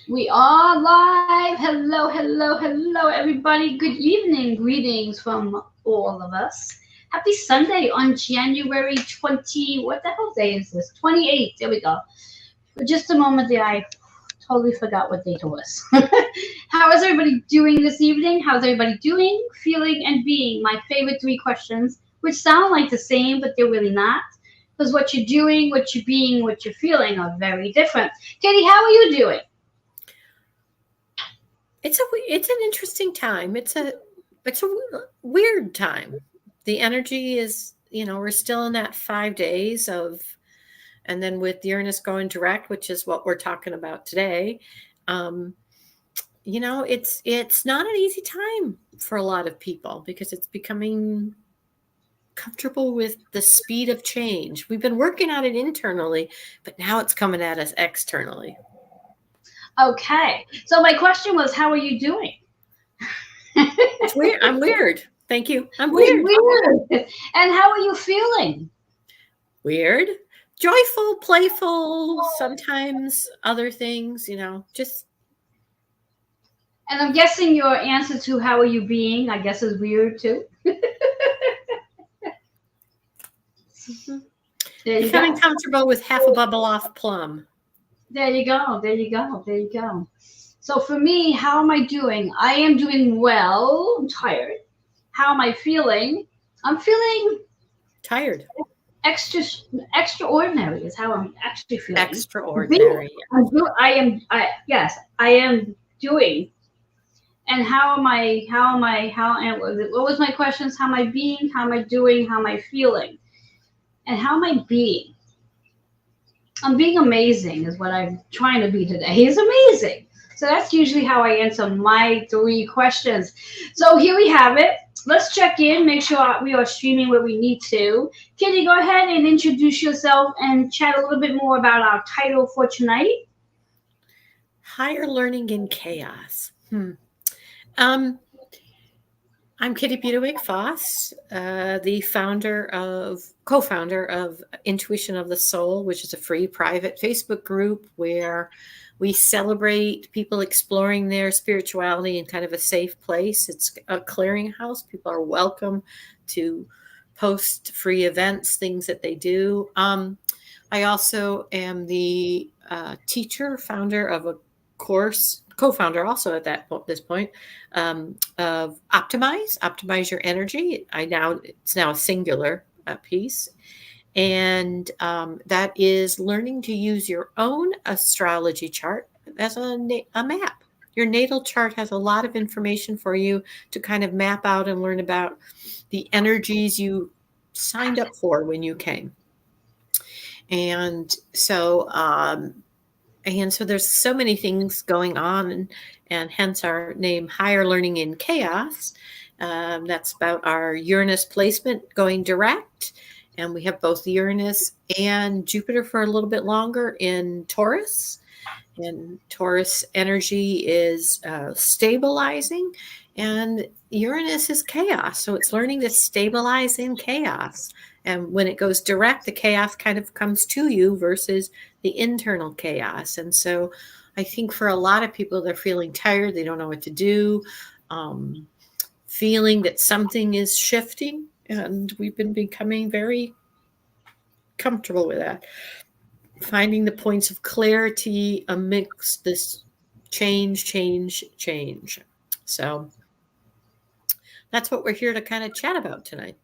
We are live. Hello, hello, hello, everybody. Good evening. Greetings from all of us. Happy Sunday on January 20. What the hell day is this? 28th. There we go. For just a moment there, I totally forgot what date it was. How is everybody doing this evening? How's everybody doing, feeling, and being? My favorite three questions, which sound like the same, but they're really not. Because what you're doing, what you're being, what you're feeling are very different. Katie, how are you doing? It's an interesting time. It's a weird time. The energy is, we're still in that 5 days of, and then with Uranus going direct, which is what we're talking about today. um, it's not an easy time for a lot of people because it's becoming comfortable with the speed of change. We've been working on it internally, but now it's coming at us externally. Okay. So my question was, how are you doing? It's weird. I'm weird. Thank you. I'm weird. Weird. And how are you feeling? Weird, joyful, playful, sometimes other things, just And I'm guessing your answer to how are you being, I guess, is weird too. mhm. There you Becoming go. comfortable with half a bubble off plum. There you go. There you go. There you go. So for me, how am I doing? I am doing well. I'm tired. How am I feeling? I'm feeling Tired. extra extraordinary is how I'm actually feeling. Extraordinary. Yes, I am doing. And how am I? How am? What was my questions? How am I being? How am I doing? How am I feeling? And how am I being? I'm being amazing is what I'm trying to be today. He's amazing. So that's usually how I answer my three questions. So here we have it. Let's check in, make sure we are streaming where we need to. Kitty, go ahead and introduce yourself and chat a little bit more about our title for tonight. Higher learning in chaos. Um, I'm Kitty Budewick Foss, the co-founder of Intuition of the Soul, which is a free private Facebook group where we celebrate people exploring their spirituality in kind of a safe place. It's a clearinghouse. People are welcome to post free events, things that they do. I also am the teacher, founder of a course, co-founder also at this point, of optimize your energy. It's now a singular piece, and that is learning to use your own astrology chart as a map. Your natal chart has a lot of information for you to kind of map out and learn about the energies you signed up for when you came. And so there's so many things going on, and hence our name, Higher Learning in Chaos. That's about our Uranus placement going direct. And we have both Uranus and Jupiter for a little bit longer in Taurus. And Taurus energy is stabilizing, and Uranus is chaos. So it's learning to stabilize in chaos. And when it goes direct, the chaos kind of comes to you versus the internal chaos. And so I think for a lot of people, they're feeling tired. They don't know what to do, feeling that something is shifting. And we've been becoming very comfortable with that, finding the points of clarity amidst this change. So that's what we're here to kind of chat about tonight.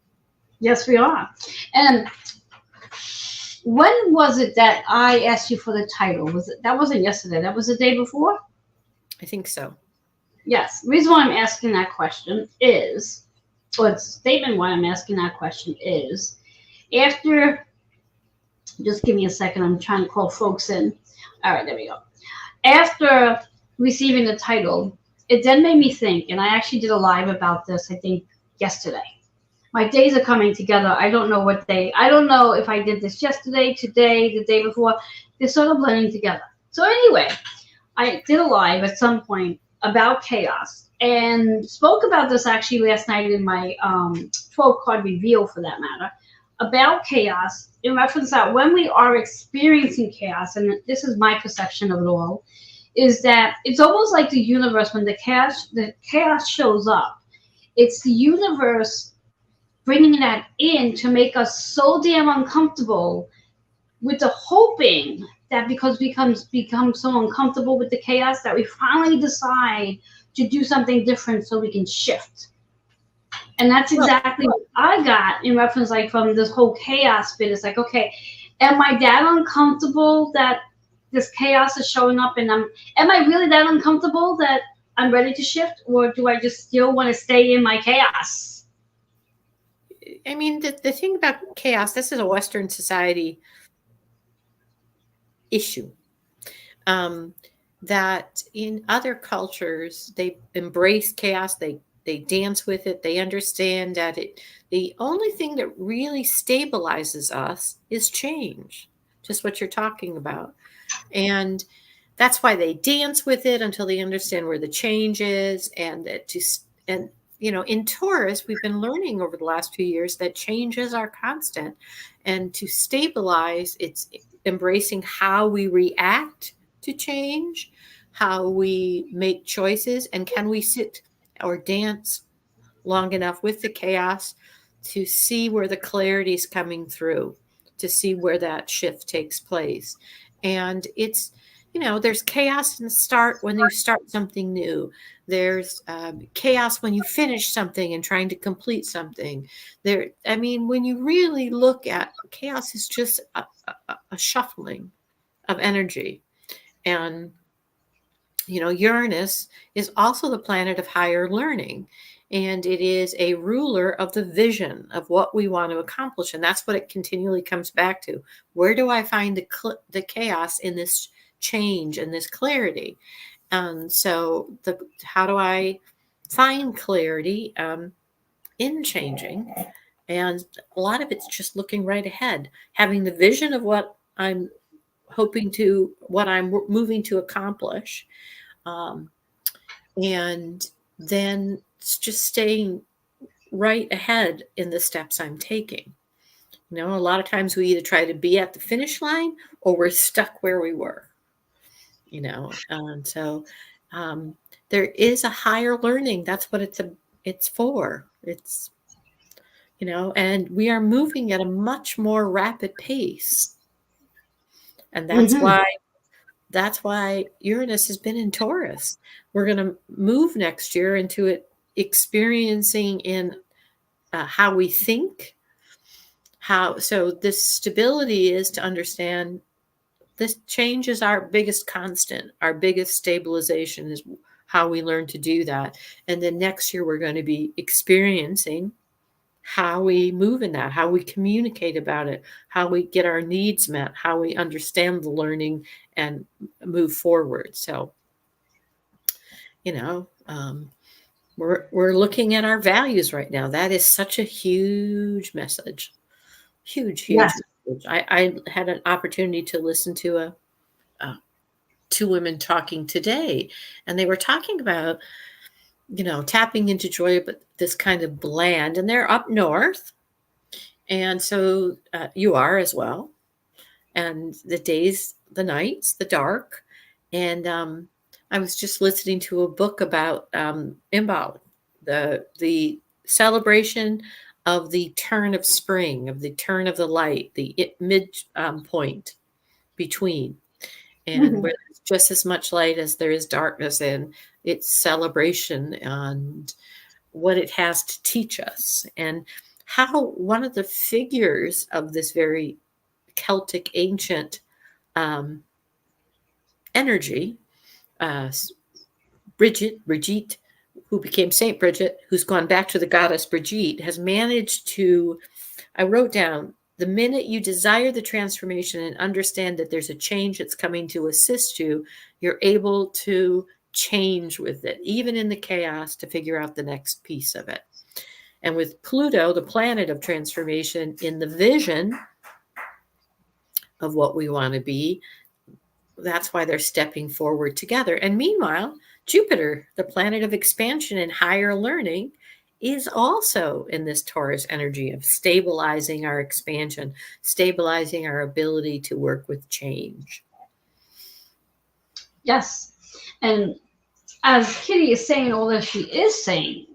Yes, we are. And when was it that I asked you for the title? That wasn't yesterday? That was the day before? I think so. Yes. The reason why I'm asking that question is, or the statement why I'm asking that question is, after, just give me a second, I'm trying to call folks in. All right, there we go. After receiving the title, it then made me think, and I actually did a live about this, I think, yesterday. My days are coming together. I don't know what day. I don't know if I did this yesterday, today, the day before. They're sort of blending together. So anyway, I did a live at some point about chaos and spoke about this actually last night in my 12 card reveal, for that matter, about chaos in reference that when we are experiencing chaos, and this is my perception of it all, is that it's almost like the universe when the chaos shows up. It's the universe bringing that in to make us so damn uncomfortable with the hoping that because we become so uncomfortable with the chaos that we finally decide to do something different so we can shift. And that's exactly what I got in reference, like from this whole chaos bit. It's like, okay, am I that uncomfortable that this chaos is showing up, and am I really that uncomfortable that I'm ready to shift, or do I just still want to stay in my chaos? I mean, the thing about chaos, this is a Western society issue. That in other cultures, they embrace chaos, they dance with it, they understand that the only thing that really stabilizes us is change, just what you're talking about. And that's why they dance with it until they understand where the change is. And in Taurus, we've been learning over the last few years that changes are constant. And to stabilize, it's embracing how we react to change, how we make choices, and can we sit or dance long enough with the chaos to see where the clarity is coming through, to see where that shift takes place. And it's, there's chaos in the start when you start something new. There's chaos when you finish something and trying to complete something. When you really look at chaos, is just a shuffling of energy. And Uranus is also the planet of higher learning, and it is a ruler of the vision of what we want to accomplish. And that's what it continually comes back to. Where do I find the chaos in this change and this clarity? And so how do I find clarity in changing? And a lot of it's just looking right ahead, having the vision of what I'm moving to accomplish. And then it's just staying right ahead in the steps I'm taking. A lot of times we either try to be at the finish line or we're stuck where we were, and so there is a higher learning. That's what it's for. It's, and we are moving at a much more rapid pace. And that's why Uranus has been in Taurus. We're going to move next year into it, experiencing in how we think. So this stability is to understand this change is our biggest constant. Our biggest stabilization is how we learn to do that. And then next year, we're going to be experiencing how we move in that, how we communicate about it, how we get our needs met, how we understand the learning and move forward. So, we're looking at our values right now. That is such a huge message. Huge Yes. message. I had an opportunity to listen to two women talking today, and they were talking about, tapping into joy, but this kind of bland, and they're up north. And so you are as well. And the days, the nights, the dark. And I was just listening to a book about Imbolc, the celebration of the turn of spring, of the turn of the light, the mid point between. And where there's just as much light as there is darkness, and its celebration and what it has to teach us. And how one of the figures of this very Celtic ancient energy, Brigitte, who became Saint Bridget, who's gone back to the goddess Brigitte, has managed to, I wrote down, the minute you desire the transformation and understand that there's a change that's coming to assist you, you're able to change with it, even in the chaos, to figure out the next piece of it. And with Pluto, the planet of transformation, in the vision of what we want to be, that's why they're stepping forward together. And meanwhile, Jupiter, the planet of expansion and higher learning, is also in this Taurus energy of stabilizing our expansion, stabilizing our ability to work with change. Yes. And as Kitty is saying all that she is saying,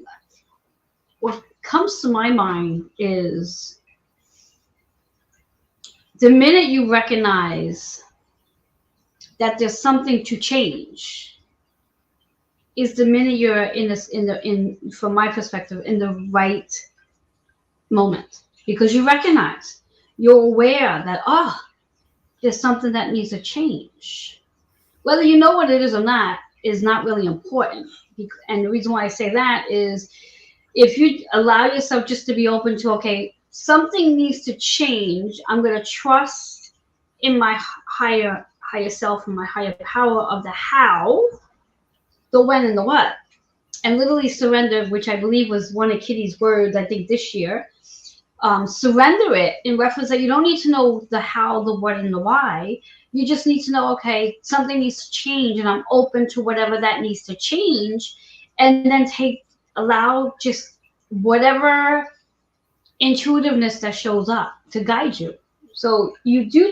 what comes to my mind is the minute you recognize that there's something to change is the minute you're from my perspective, in the right moment, because you recognize, you're aware that, there's something that needs to change. Whether you know what it is or not is not really important. And the reason why I say that is, if you allow yourself just to be open to, okay, something needs to change, I'm going to trust in my higher self and my higher power of the how, the when, and the what, and literally surrender, which I believe was one of Kitty's words, I think this year. Surrender it in reference that you don't need to know the how, the what, and the why. You just need to know, okay, something needs to change, and I'm open to whatever that needs to change, and then allow just whatever intuitiveness that shows up to guide you. So you do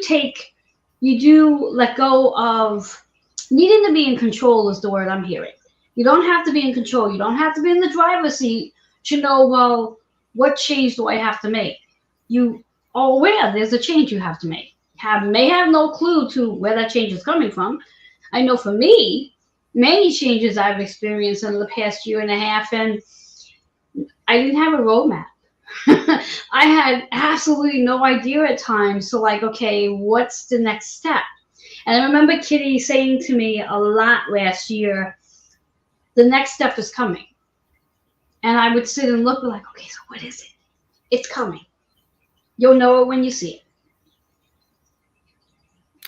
let go of needing to be in control, is the word I'm hearing. You don't have to be in control. You don't have to be in the driver's seat to know, well, what change do I have to make? You are aware there's a change you have to make. May have no clue to where that change is coming from. I know for me, many changes I've experienced in the past year and a half, and I didn't have a roadmap. I had absolutely no idea at times. So like, okay, what's the next step? And I remember Kitty saying to me a lot last year, the next step is coming. And I would sit and look like, okay, so what is it? It's coming. You'll know it when you see it.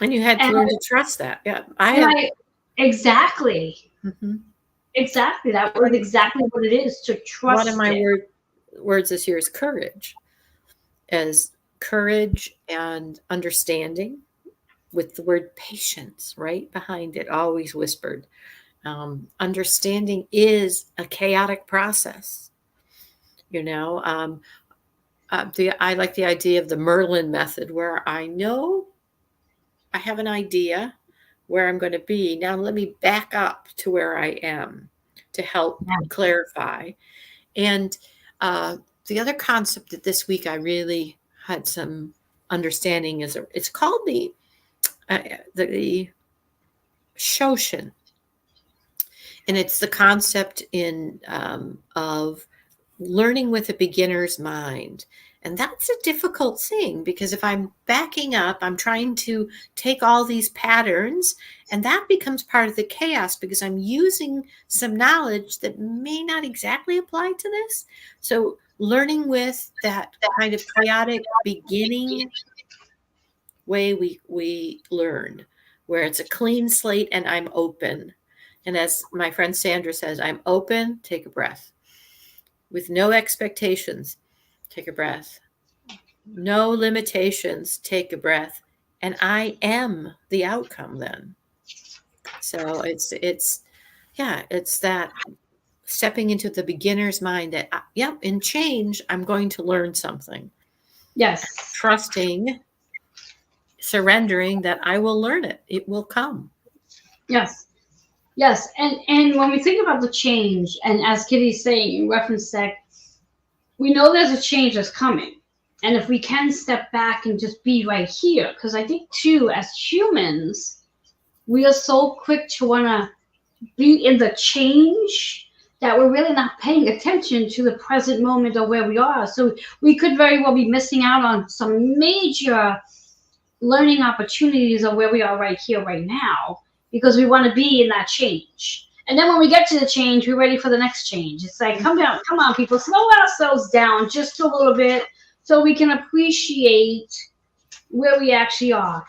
And you had to learn to trust that. Yeah. Exactly. Mm-hmm. Exactly. That was exactly what it is, to trust. One of my words this year is courage. As courage and understanding, with the word patience right behind it, always whispered. Understanding is a chaotic process. I like the idea of the Merlin method, where I know I have an idea where I'm going to be. Now let me back up to where I am to help clarify. And the other concept that this week I really had some understanding is, it's called the Shoshin. And it's the concept of learning with a beginner's mind. And that's a difficult thing, because if I'm backing up, I'm trying to take all these patterns, and that becomes part of the chaos, because I'm using some knowledge that may not exactly apply to this. So learning with that kind of chaotic beginning way we learn, where it's a clean slate and I'm open. And as my friend Sandra says, I'm open, take a breath. With no expectations, take a breath. No limitations, take a breath. And I am the outcome then. So it's that stepping into the beginner's mind that, in change, I'm going to learn something. Yes. Trusting, surrendering that I will learn it. It will come. Yes. Yes, and when we think about the change, and as Kitty's saying in reference to that, we know there's a change that's coming. And if we can step back and just be right here, because I think too, as humans, we are so quick to want to be in the change that we're really not paying attention to the present moment of where we are. So we could very well be missing out on some major learning opportunities of where we are right here, right now, because we want to be in that change. And then when we get to the change, we're ready for the next change. It's like, come on, people, slow ourselves down just a little bit so we can appreciate where we actually are.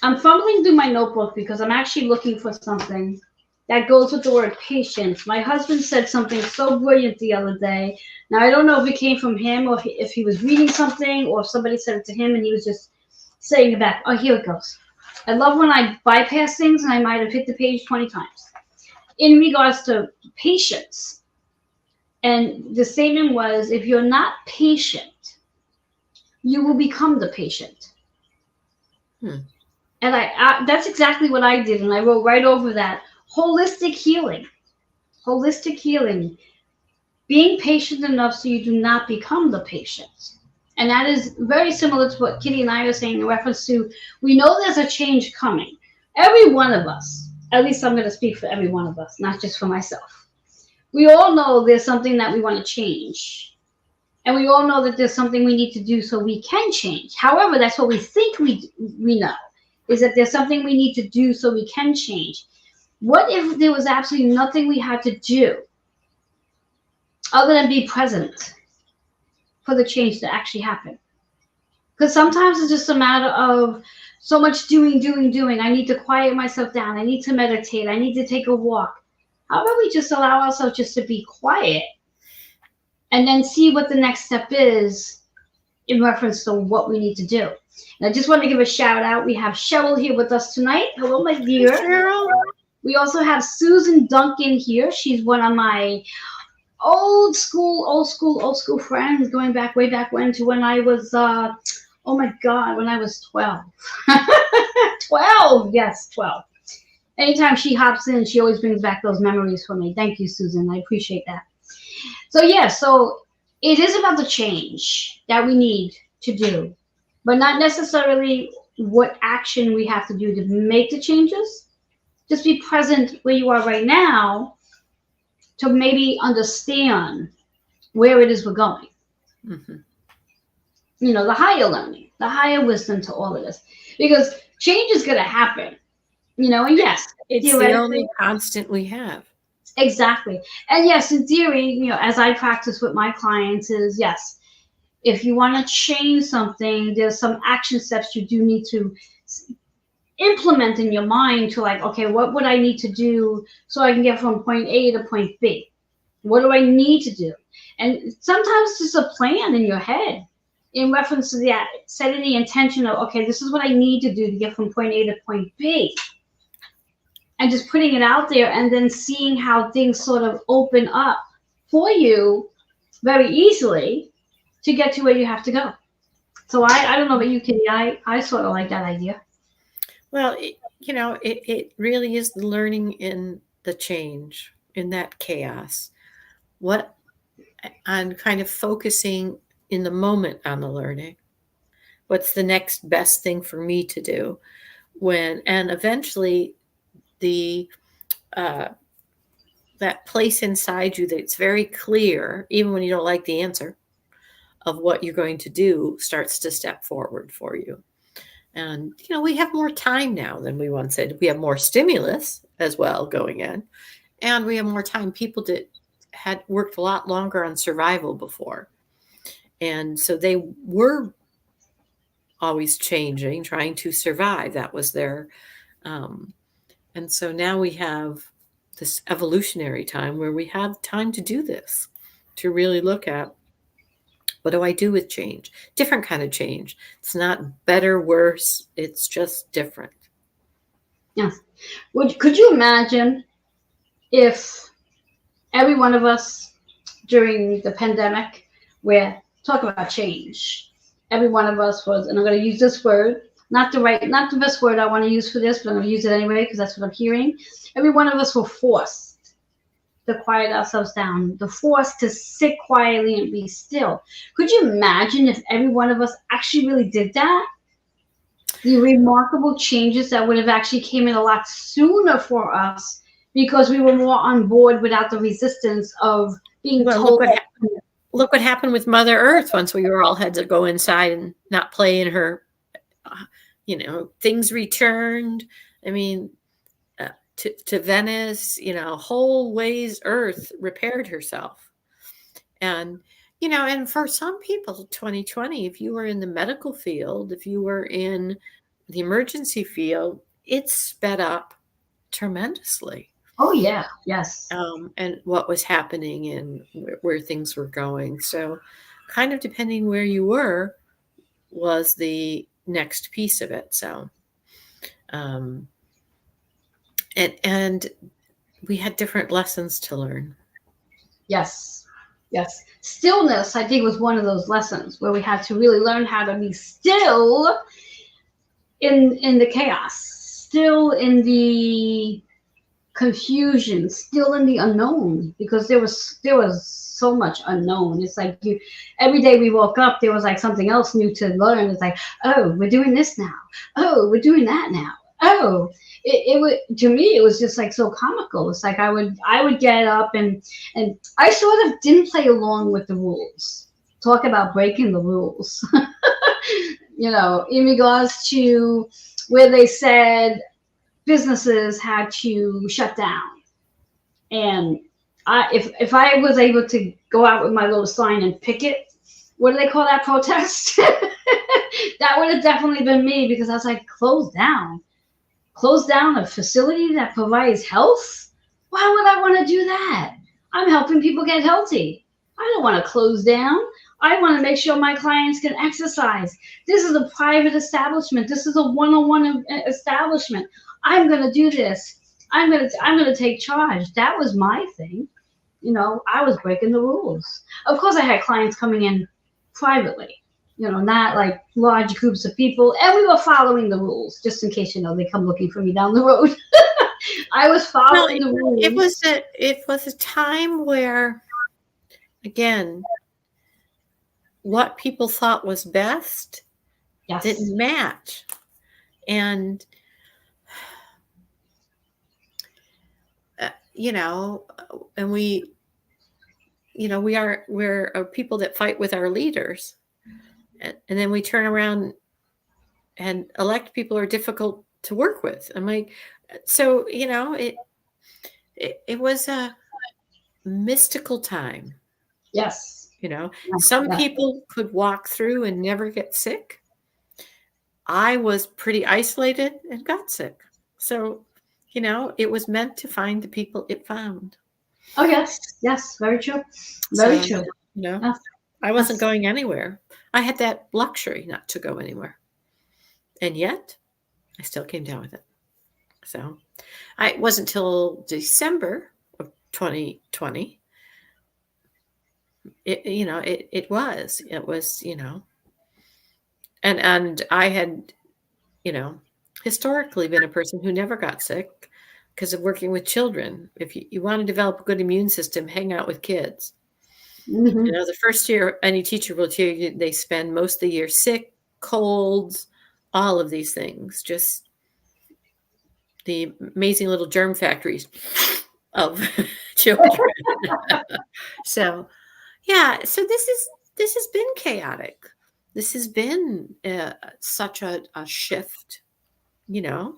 I'm fumbling through my notebook because I'm actually looking for something that goes with the word patience. My husband said something so brilliant the other day. Now, I don't know if it came from him or if he was reading something, or if somebody said it to him and he was just saying it back. Oh, here it goes. I love when I bypass things and I might have hit the page 20 times. In regards to patience, and the statement was, if you're not patient, you will become the patient. And that's exactly what I did. And I wrote right over that: holistic healing, holistic healing, being patient enough so you do not become the patient. And that is very similar to what Kitty and I are saying in reference to, we know there's a change coming. Every one of us, at least I'm going to speak for every one of us, not just for myself. We all know there's something that we want to change. And we all know that there's something we need to do so we can change. However, that's what we think we know, is that there's something we need to do so we can change. What if there was absolutely nothing we had to do other than be present for the change to actually happen? Because sometimes it's just a matter of so much doing. I need to quiet myself down. I need to meditate. I need to take a walk. How about we just allow ourselves just to be quiet and then see what the next step is in reference to what we need to do? And I just want to give a shout out. We have Cheryl here with us tonight. Hello, my dear. Hey, Cheryl. We also have Susan Duncan here. She's one of my old school friends, going back way back when, to when I was oh my God, when I was 12. 12, yes, 12. Anytime she hops in, she always brings back those memories for me. Thank you, Susan. I appreciate that. So yeah, so it is about the change that we need to do, but not necessarily what action we have to do to make the changes. Just be present where you are right now to maybe understand where it is we're going. Mm-hmm. You know, the higher learning, the higher wisdom to all of this, because change is going to happen. You know, and yes, it's the only constant we have. Exactly. And yes, in theory, you know, as I practice with my clients, is yes, if you want to change something, there's some action steps you do need to implement in your mind to, like, okay, what would I need to do so I can get from point A to point B? What do I need to do? And sometimes it's just a plan in your head in reference to that, setting the intention of, okay, this is what I need to do to get from point A to point B. And just putting it out there and then seeing how things sort of open up for you very easily to get to where you have to go. So I don't know about you, Kitty. I sort of like that idea. Well, it really is the learning in the change, in that chaos. I'm kind of focusing in the moment on the learning. What's the next best thing for me to do? And eventually that place inside you that's very clear, even when you don't like the answer of what you're going to do, starts to step forward for you. And, we have more time now than we once did. We have more stimulus as well going in, and we have more time. People had worked a lot longer on survival before. And so they were always changing, trying to survive. That was their, and so now we have this evolutionary time where we have time to do this, to really look at, what do I do with change? Different kind of change. It's not better, worse. It's just different. Yes. Could you imagine if every one of us during the pandemic, where talk about change, every one of us was, and I'm going to use this word, not the best word I want to use for this, but I'm going to use it anyway because that's what I'm hearing. Every one of us were forced to quiet ourselves down, the force to sit quietly and be still. Could you imagine if every one of us actually really did that? The remarkable changes that would have actually came in a lot sooner for us because we were more on board without the resistance of being told. Look what happened with Mother Earth once we all had to go inside and not play in her. Things returned. I mean, to Venice, whole ways Earth repaired herself. And, and for some people, 2020, if you were in the medical field, if you were in the emergency field, it sped up tremendously. Oh, yeah. Yes. And what was happening and where things were going. So kind of depending where you were was the next piece of it. So, and we had different lessons to learn. Yes. Yes. Stillness, I think, was one of those lessons where we had to really learn how to be still in the chaos, still in the confusion, still in the unknown, because there was so much unknown. It's like you every day we woke up, there was like something else new to learn. It's like, oh, we're doing this now. Oh, we're doing that now. Oh, it would, to me, it was just like so comical. It's like I would get up and I sort of didn't play along with the rules. Talk about breaking the rules. In regards to where they said businesses had to shut down. And if I was able to go out with my little sign and picket, what do they call that, protest? That would have definitely been me, because I was like, close down a facility that provides health. Why would I want to do that? I'm helping people get healthy. I don't want to close down. I want to make sure my clients can exercise. This is a private establishment. This is a one-on-one establishment. I'm going to do this. I'm going to take charge. That was my thing. I was breaking the rules. Of course, I had clients coming in privately, not like large groups of people. And we were following the rules, just in case, they come looking for me down the road. I was following the rules. It was a time where, again, what people thought was best didn't match. And, and we're people that fight with our leaders. And then we turn around and elect people who are difficult to work with. I'm like, so, it was a mystical time. Yes. Some people could walk through and never get sick. I was pretty isolated and got sick. So, it was meant to find the people it found. Oh, yes. Yes. Very true. Very true. Yes. I wasn't going anywhere. I had that luxury not to go anywhere. And yet, I still came down with it. So, it wasn't until December of 2020. It was, and I had, historically been a person who never got sick because of working with children. If you want to develop a good immune system, hang out with kids. Mm-hmm. The first year, any teacher will tell you they spend most of the year sick, colds, all of these things, just the amazing little germ factories of children. So, yeah, so this has been chaotic. This has been such a shift, and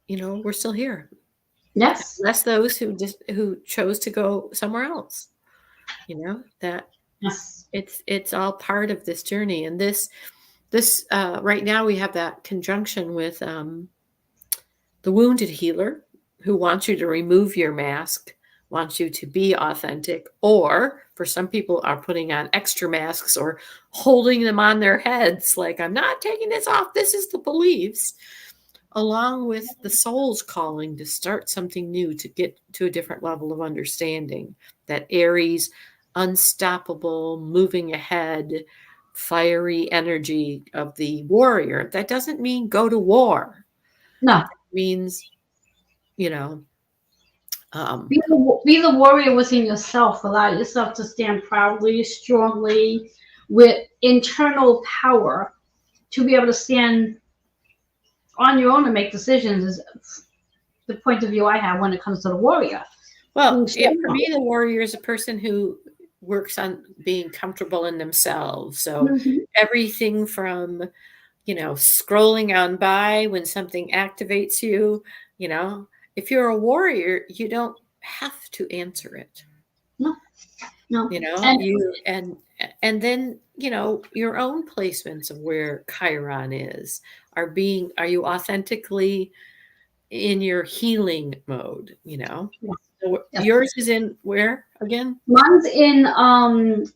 we're still here. Yes. Less those who chose to go somewhere else. That Yes. It's all part of this journey. And this right now we have that conjunction with the wounded healer, who wants you to remove your mask, wants you to be authentic, or for some people are putting on extra masks or holding them on their heads like, I'm not taking this off, this is the beliefs, along with the soul's calling to start something new, to get to a different level of understanding. That Aries, unstoppable, moving ahead, fiery energy of the warrior. That doesn't mean go to war. No. It means, be the warrior within yourself. Allow yourself to stand proudly, strongly, with internal power, to be able to stand on your own and make decisions. Is the point of view I have when it comes to the warrior. Well, for me, the warrior is a person who works on being comfortable in themselves. So everything from, scrolling on by when something activates you, if you're a warrior, you don't have to answer it. No. And then, your own placements of where Chiron is, are you authentically in your healing mode, So yes. Yours is in where again? Mine's in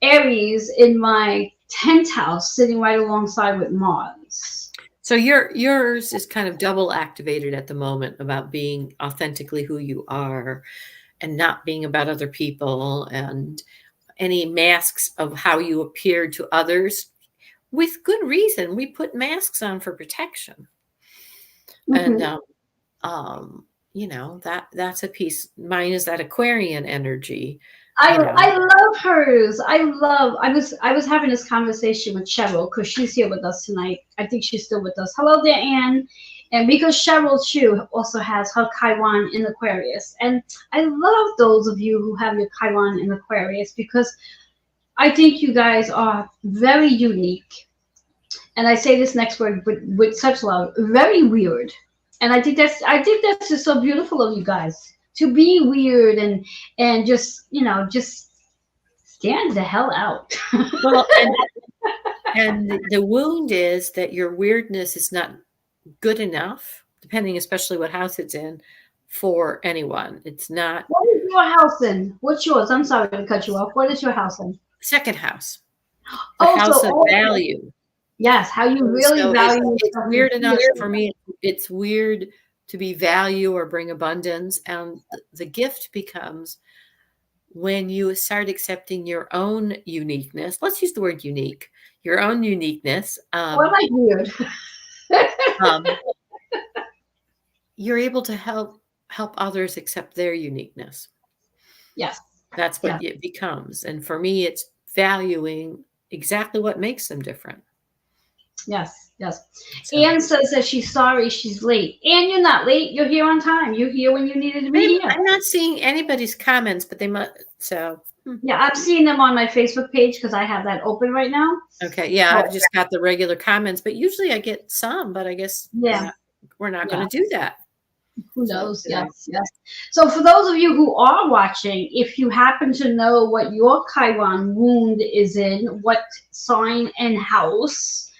Aries, in my 10th house, sitting right alongside with Mars. So yours is kind of double activated at the moment, about being authentically who you are and not being about other people, and any masks of how you appear to others with good reason. We put masks on for protection. Mhm. And you know, that's a piece. Mine is that Aquarian energy, you know. I love hers. I was having this conversation with Cheryl because she's here with us tonight. I think she's still with us. Hello there, Anne. And because Cheryl Chu also has her Chiron in Aquarius. And I love those of you who have your Chiron in Aquarius because I think you guys are very unique. And I say this next word with such love, very weird. And I think that's just so beautiful of you guys to be weird and just just stand the hell out. Well, and the wound is that your weirdness is not good enough, depending especially what house it's in, for anyone. It's not. What is your house in? What's yours? I'm sorry to cut you off. What is your house in? Second house, the Oh, house of so value. yes, how you really So value it's yourself. weird enough for me. It's weird to be value or bring abundance. And the gift becomes when you start accepting your own uniqueness. Let's use the word unique, your own uniqueness. Oh, I like weird. Um, you're able to help others accept their uniqueness. Yes. That's what Yeah. it becomes. And for me, it's valuing exactly what makes them different. Yes, yes. So, Anne says that she's sorry she's late. Anne, you're not late. You're here on time. You're here when you needed to be here. I'm not seeing anybody's comments, but they must. So, Yeah, I've seen them on my Facebook page because I have that open right now. okay. Yeah, I've just got the regular comments, but usually I get some, but I guess we're not going to do that. Who knows? Yes, yes. So for those of you who are watching, if you happen to know what your Chiron wound is in, what sign and house,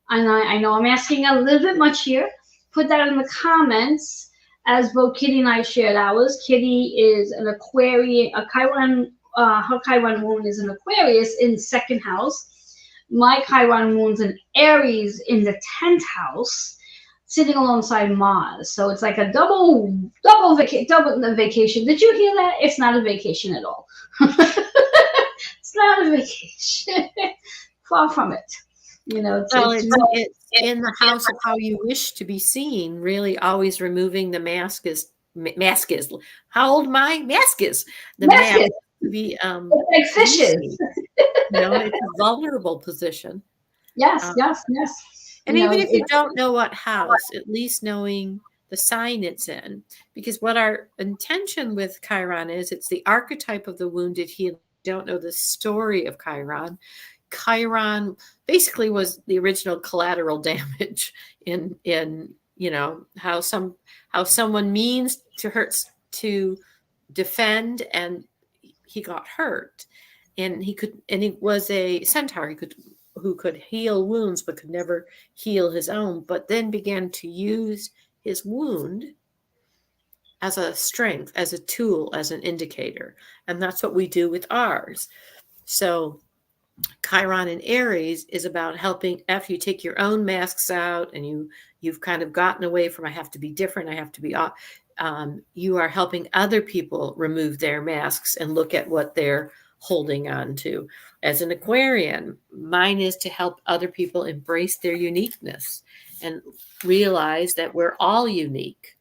and I know I'm asking a little bit much here, put that in the comments. As both Kitty and I shared ours, Kitty is an Aquarian, her Chiron wound is an Aquarius in second house. My Chiron wound's an Aries in the 10th house, sitting alongside Mars. So it's like a double vacation. Did you hear that? It's not a vacation at all. It's not a vacation. Far from it. You know, it's in the house of how you wish to be seen. Really, always removing the mask is. How old my mask is? The mask to be like fishes. You know, it's a vulnerable position. Yes, yes, yes. And even if you don't know what house, at least knowing the sign it's in, because what our intention with Chiron is, it's the archetype of the wounded healer. Don't know the story of Chiron. Chiron basically was the original collateral damage in you know how someone means to defend, and he got hurt, and he was a centaur. Who could heal wounds but could never heal his own, but then began to use his wound as a strength, as a tool, as an indicator. And that's what we do with ours. So Chiron in Aries is about helping after you take your own masks out and you've kind of gotten away from I have to be different, I have to be you are helping other people remove their masks and look at what they're holding on to. As an Aquarian, mine is to help other people embrace their uniqueness and realize that we're all unique.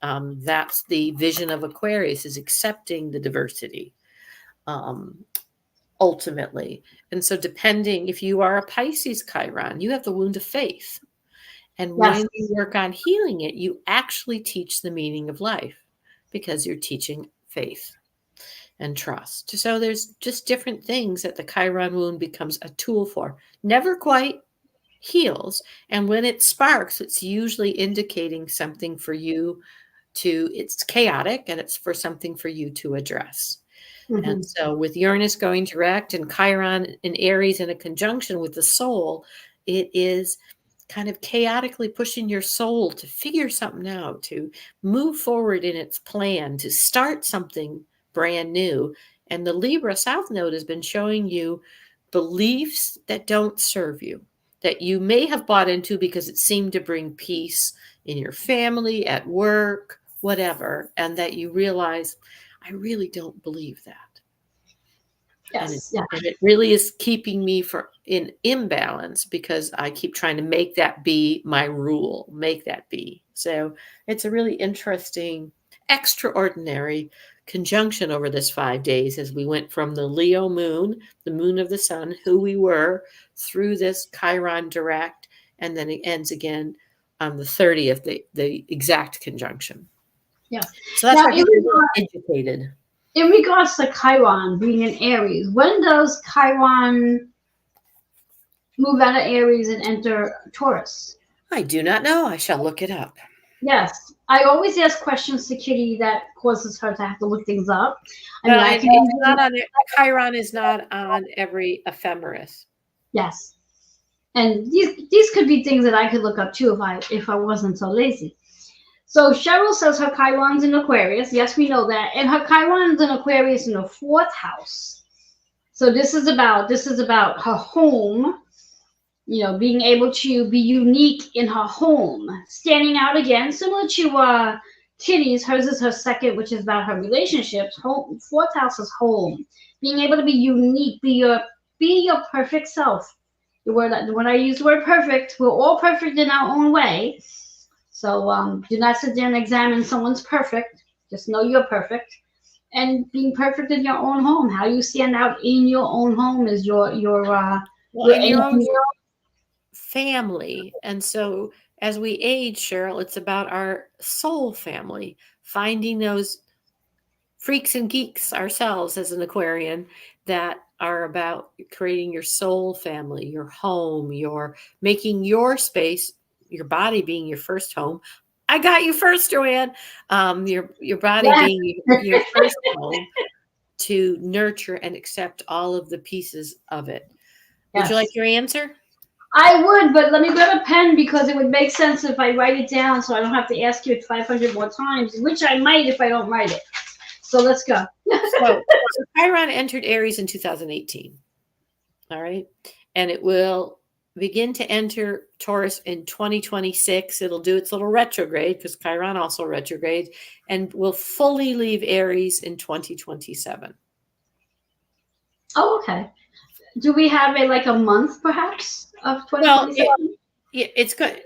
That's the vision of Aquarius, is accepting the diversity. Ultimately. And so depending, if you are a Pisces Chiron, you have the wound of faith. And when you work on healing it, you actually teach the meaning of life because you're teaching faith and trust. So there's just different things that the Chiron wound becomes a tool for. Never quite heals. And when it sparks, it's usually indicating something for you it's chaotic and it's for something for you to address. Mm-hmm. And so with Uranus going direct and Chiron in Aries in a conjunction with the soul, it is kind of chaotically pushing your soul to figure something out, to move forward in its plan, to start something brand new. And the Libra South Node has been showing you beliefs that don't serve you, that you may have bought into because it seemed to bring peace in your family, at work, whatever, and that you realize, I really don't believe that. Yes. Yeah. And it really is keeping me in imbalance because I keep trying to make that be my rule, make that be. So it's a really interesting, extraordinary conjunction over this 5 days as we went from the Leo moon, the moon of the sun, who we were, through this Chiron direct, and then it ends again on the 30th, the exact conjunction. Yeah. So that's Now, why people are educated. In regards to Chiron being in Aries, when does Chiron move out of Aries and enter Taurus? I do not know. I shall look it up. Yes. I always ask questions to Kitty that causes her to have to look things up. Chiron is not on every ephemeris. Yes. And these could be things that I could look up too if I wasn't so lazy. So Cheryl says her Chiron's in Aquarius. Yes, we know that. And her Chiron's in Aquarius in the 4th house. So this is about her home, being able to be unique in her home, standing out again, similar to Kitty's. Hers is her 2nd, which is about her relationships. Home, 4th house is home. Being able to be unique, be your perfect self. When I use the word perfect, we're all perfect in our own way. So do not sit there and examine someone's perfect. Just know you're perfect. And being perfect in your own home. How you stand out in your own home is your own family. And so as we age, Cheryl, it's about our soul family, finding those freaks and geeks ourselves as an Aquarian that are about creating your soul family, your home, your making your space, your body being your first home. I got you first, Joanne. Your body being your first home to nurture and accept all of the pieces of it. Would you like your answer? I would, but let me grab a pen because it would make sense if I write it down so I don't have to ask you it 500 more times, which I might if I don't write it. So let's go. So Chiron entered Aries in 2018. All right. And it will begin to enter Taurus in 2026. It'll do its little retrograde because Chiron also retrogrades and will fully leave Aries in 2027. Oh, okay. Do we have a month perhaps of 2027? Well, it's good.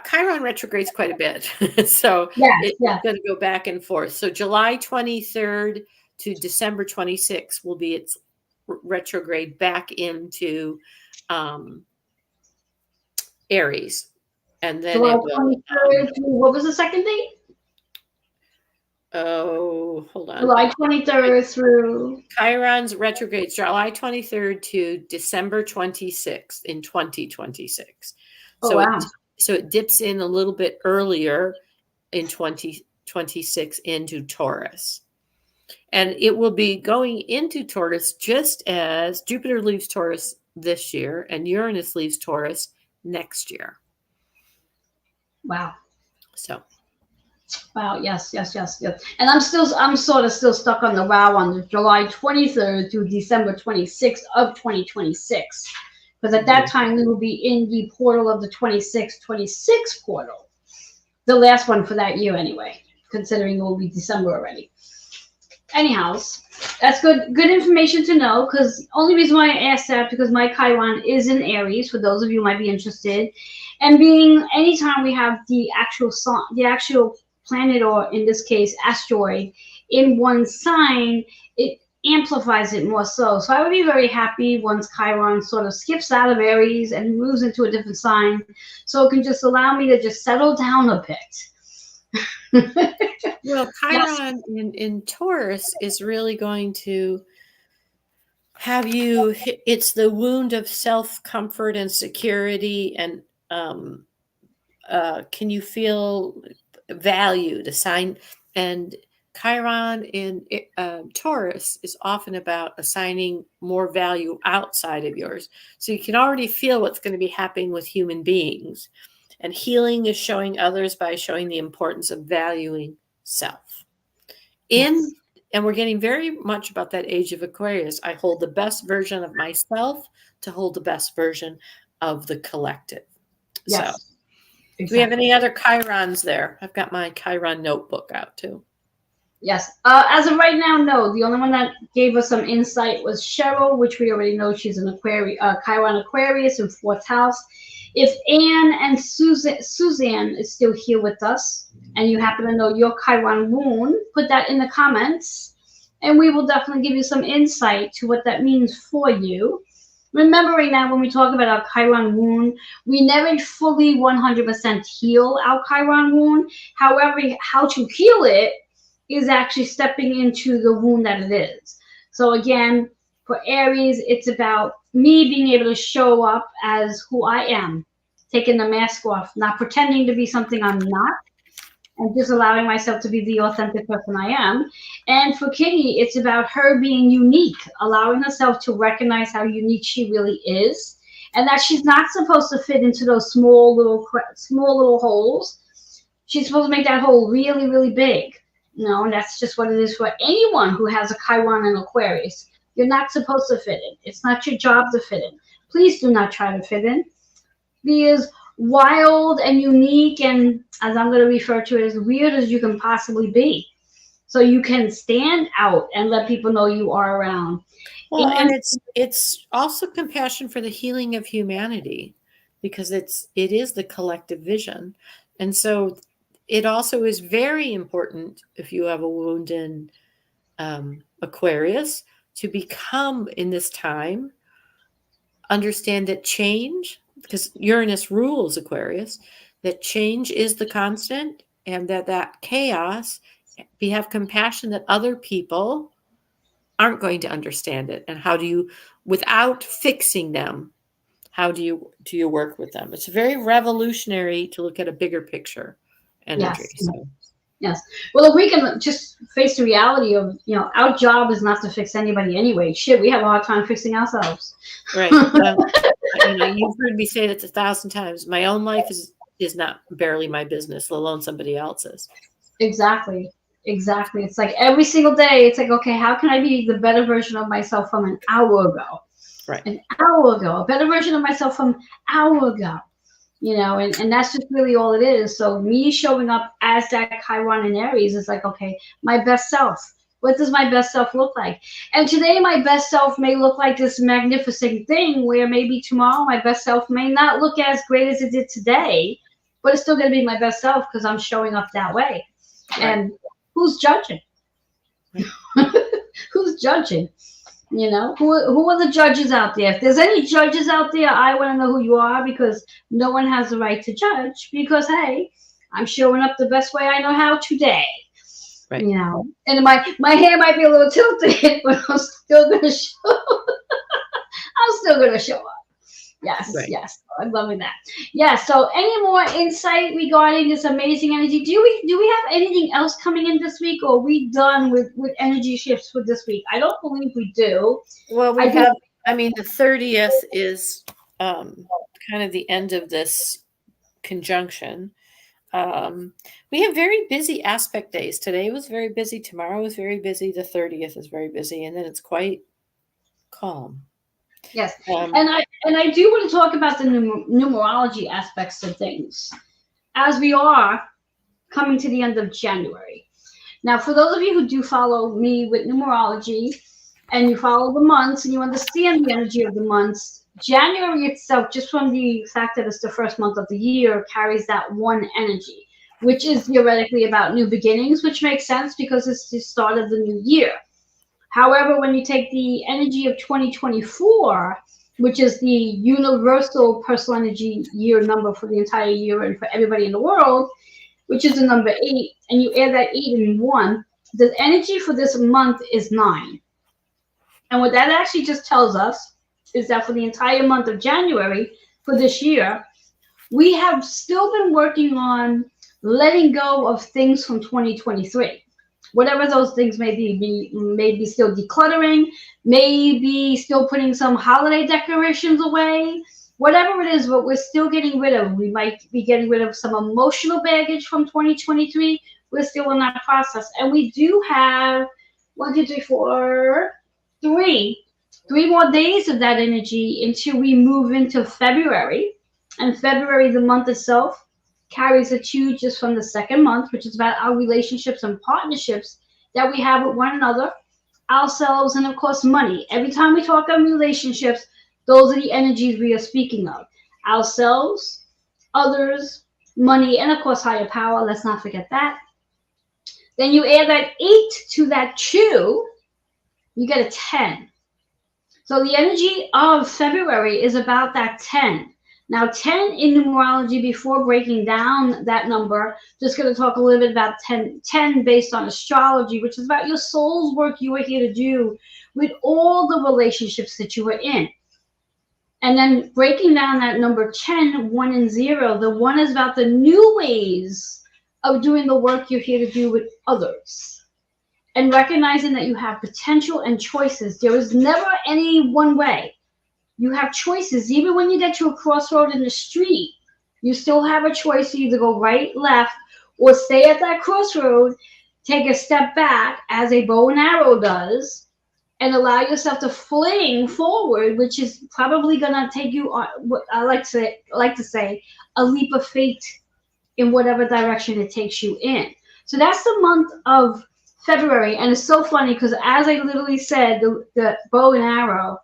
Chiron retrogrades quite a bit. So it's going to go back and forth. So July 23rd to December 26th will be its retrograde back into Aries. And then July 23rd what was the second date? Oh, hold on. July 23rd through Chiron's retrograde, July 23rd to December 26th in 2026. Oh, wow. So it dips in a little bit earlier in 2026 into Taurus. And it will be going into Taurus just as Jupiter leaves Taurus this year and Uranus leaves Taurus next year. Wow. So. Wow. Yes. And I'm sort of still stuck on the wow on the July 23rd to December 26th of 2026. Because at that time, we will be in the portal of the 26 portal. The last one for that year anyway, considering it will be December already. Anyhow, that's good information to know, because only reason why I asked that, because my Chiron is in Aries, for those of you who might be interested. And being anytime we have the actual planet, or in this case, asteroid, in one sign, it amplifies it more so. So I would be very happy once Chiron sort of skips out of Aries and moves into a different sign, so it can just allow me to just settle down a bit. Well, Chiron in Taurus is really going to have you, it's the wound of self-comfort and security, and can you feel valued, assigned? And Chiron in Taurus is often about assigning more value outside of yours. So you can already feel what's going to be happening with human beings. And healing is showing others by showing the importance of valuing self. And we're getting very much about that age of Aquarius. I hold the best version of myself to hold the best version of the collective. Yes. So do we have any other Chirons there? I've got my Chiron notebook out too. Yes. As of right now, no. The only one that gave us some insight was Cheryl, which we already know she's an Chiron Aquarius in fourth house. If Anne and Suzanne is still here with us, and you happen to know your Chiron wound, put that in the comments, and we will definitely give you some insight to what that means for you. Remembering that when we talk about our Chiron wound, we never fully 100% heal our Chiron wound. However, how to heal it is actually stepping into the wound that it is. So again, for Aries, it's about me being able to show up as who I am, taking the mask off, not pretending to be something I'm not, and just allowing myself to be the authentic person I am. And for Kitty, it's about her being unique, allowing herself to recognize how unique she really is, and that she's not supposed to fit into those small little holes. She's supposed to make that hole really, really big. And that's just what it is for anyone who has a Chiron and Aquarius. You're not supposed to fit in. It's not your job to fit in. Please do not try to fit in. Be as wild and unique, and as I'm going to refer to it, as weird as you can possibly be. So you can stand out and let people know you are around. Well, and it's also compassion for the healing of humanity, because it is the collective vision. And so it also is very important, if you have a wound in Aquarius, to become, in this time, understand that change, because Uranus rules Aquarius, that change is the constant, and that chaos, have compassion that other people aren't going to understand it. And how do you, without fixing them, how do you work with them? It's very revolutionary to look at a bigger picture energy. Yes. So. Yes. Well, if we can just face the reality of, our job is not to fix anybody anyway. Shit, we have a hard time fixing ourselves. Right. You've heard me say that 1,000 times. My own life is not barely my business, let alone somebody else's. Exactly. It's like every single day, it's like, okay, how can I be the better version of myself from an hour ago? Right. An hour ago, a better version of myself from an hour ago. And that's just really all it is. So me showing up as that Chiron in Aries is like, okay, my best self. What does my best self look like? And today my best self may look like this magnificent thing, where maybe tomorrow my best self may not look as great as it did today, but it's still going to be my best self because I'm showing up that way. Right. And who's judging? Who's judging? Who are the judges out there? If there's any judges out there, I want to know who you are, because no one has the right to judge, because, hey, I'm showing up the best way I know how today. Right. And my hair might be a little tilted, but I'm still going to show up. Yes, right. Yes. I'm loving that. Yeah. So any more insight regarding this amazing energy? Do we have anything else coming in this week, or are we done with energy shifts for this week? I don't believe we do. Well, the 30th is kind of the end of this conjunction. We have very busy aspect days. Today was very busy. Tomorrow was very busy. The 30th is very busy. And then it's quite calm. Yes. And I do want to talk about the numerology aspects of things, as we are coming to the end of January. Now, for those of you who do follow me with numerology, and you follow the months and you understand the energy of the months, January itself, just from the fact that it's the first month of the year, carries that one energy, which is theoretically about new beginnings, which makes sense because it's the start of the new year. However, when you take the energy of 2024, which is the universal personal energy year number for the entire year and for everybody in the world, which is the number 8, and you add that 8 and 1, the energy for this month is 9. And what that actually just tells us is that for the entire month of January for this year, we have still been working on letting go of things from 2023. Whatever those things may be still decluttering, maybe still putting some holiday decorations away, whatever it is, but we're still getting rid of. We might be getting rid of some emotional baggage from 2023. We're still in that process. And we do have 3 more days of that energy until we move into February. And February, the month itself, carries a 2 just from the second month, which is about our relationships and partnerships that we have with one another, ourselves, and of course money. Every time we talk about relationships, those are the energies we are speaking of. Ourselves, others, money, and of course higher power. Let's not forget that. Then you add that 8 to that 2, you get a 10. So the energy of February is about that 10. Now 10 in numerology, before breaking down that number, just going to talk a little bit about 10 based on astrology, which is about your soul's work you are here to do with all the relationships that you are in. And then breaking down that number 10, 1 and 0, the 1 is about the new ways of doing the work you're here to do with others. And recognizing that you have potential and choices. There is never any one way. You have choices. Even when you get to a crossroad in the street, you still have a choice to either go right, left, or stay at that crossroad, take a step back, as a bow and arrow does, and allow yourself to fling forward, which is probably going to take you on what I like to say, a leap of faith in whatever direction it takes you in. So that's the month of February, and it's so funny because as I literally said, the bow and arrow,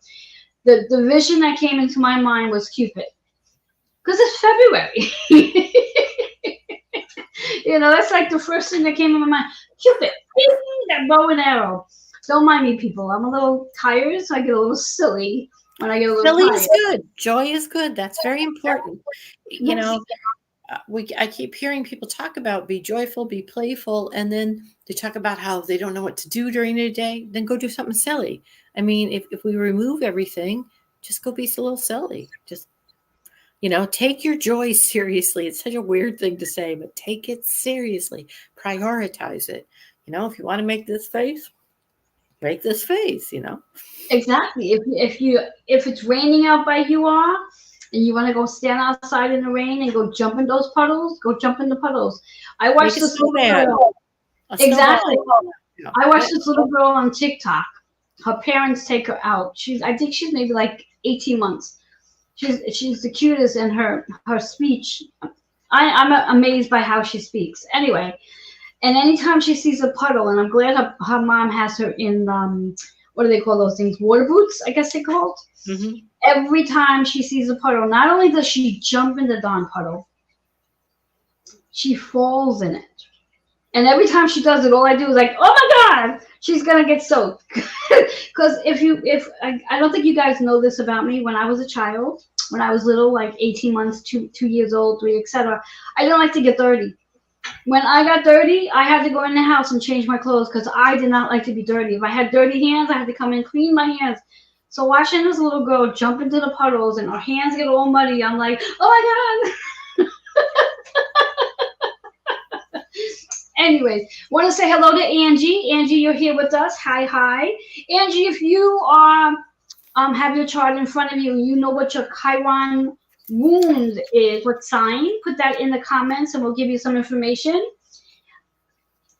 the vision that came into my mind was Cupid, because it's February. That's like the first thing that came in my mind. Cupid, that bow and arrow. Don't mind me, people. I'm a little tired, so I get a little silly when I get a little silly tired. is good. Joy is good. That's very important. I keep hearing people talk about be joyful, be playful, and then they talk about how they don't know what to do during their day. Then go do something silly. I mean, if we remove everything, just go be a little silly. Just, take your joy seriously. It's such a weird thing to say, but take it seriously. Prioritize it. If you want to make this face, make this face, Exactly. If it's raining out by you are, and you want to go stand outside in the rain and go jump in those puddles, go jump in the puddles. I watched this little girl. Exactly. I watched this little girl on TikTok. Her parents take her out. I think she's maybe like 18 months. She's the cutest, and her speech. I'm amazed by how she speaks. Anyway, and anytime she sees a puddle, and I'm glad her mom has her in what do they call those things? Water boots, I guess they're called. Mm-hmm. Every time she sees a puddle, not only does she jump in the darn puddle, she falls in it. And every time she does it, all I do is like, oh my God, she's going to get soaked. Because I don't think you guys know this about me. When I was a child, when I was little, like 18 months, 2 years old, 3, etc., I didn't like to get dirty. When I got dirty, I had to go in the house and change my clothes because I did not like to be dirty. If I had dirty hands, I had to come in and clean my hands. So watching this little girl jump into the puddles and her hands get all muddy, I'm like, oh my God. Anyways, want to say hello to Angie. Angie, you're here with us. Hi. Angie, if you have your chart in front of you, you know what your Chiron wound is, what sign, put that in the comments and we'll give you some information.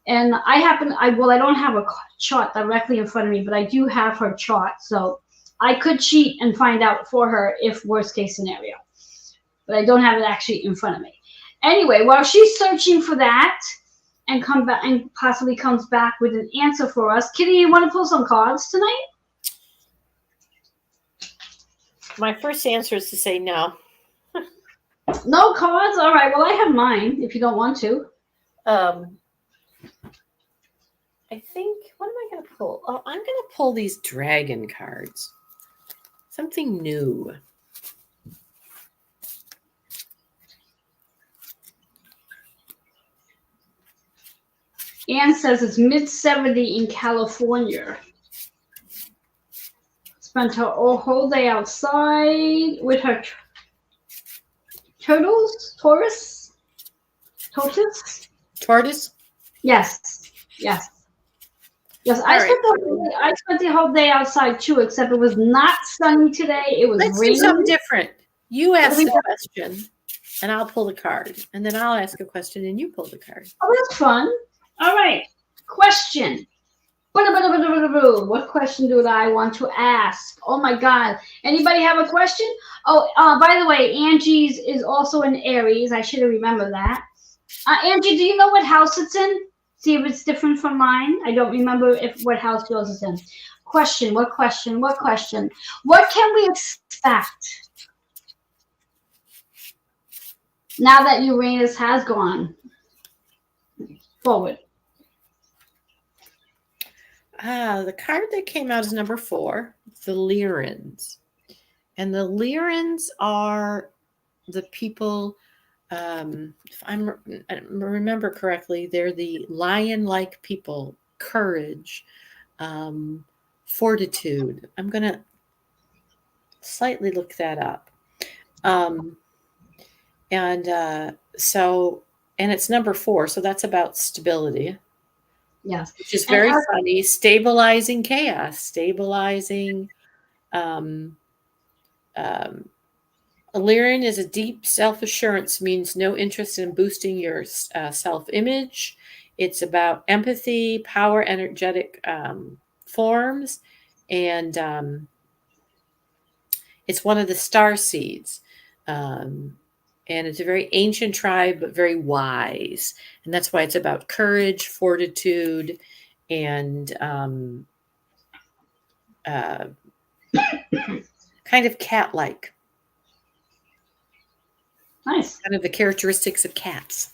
And I don't have a chart directly in front of me, but I do have her chart. So I could cheat and find out for her if worst case scenario, but I don't have it actually in front of me. Anyway, while she's searching for that and come back and possibly comes back with an answer for us, Kitty, you want to pull some cards tonight? My first answer is to say no. No cards? All right. Well, I have mine if you don't want to. I think, what am I going to pull? Oh, I'm going to pull these dragon cards. Something new. Anne says it's mid-70 in California. Spent her whole day outside with her tortoise? Yes. I spent the whole day outside too, except it was not sunny today. It was Let's raining. do something different. You ask a question, and I'll pull the card. And then I'll ask a question, and you pull the card. Oh, that's fun. All right. Question. What question do I want to ask? Oh, my God. Anybody have a question? Oh, by the way, Angie's is also in Aries. I should have remembered that. Angie, do you know what house it's in? see if it's different from mine. I don't remember what house yours is in. Question, what question? What question? What can we expect now that Uranus has gone forward? The card that came out is number 4, the Lyrans. And the Lyrans are the people, if I remember correctly, they're the lion-like people, courage, fortitude. I'm going to slightly look that up. And it's number 4, so that's about stability. Yes. Which is very funny. Stabilizing chaos, stabilizing. Lyran is a deep self-assurance, means no interest in boosting your self-image. It's about empathy, power, energetic forms, and it's one of the star seeds. And it's a very ancient tribe, but very wise. And that's why it's about courage, fortitude, and kind of cat-like. Nice. Kind of the characteristics of cats.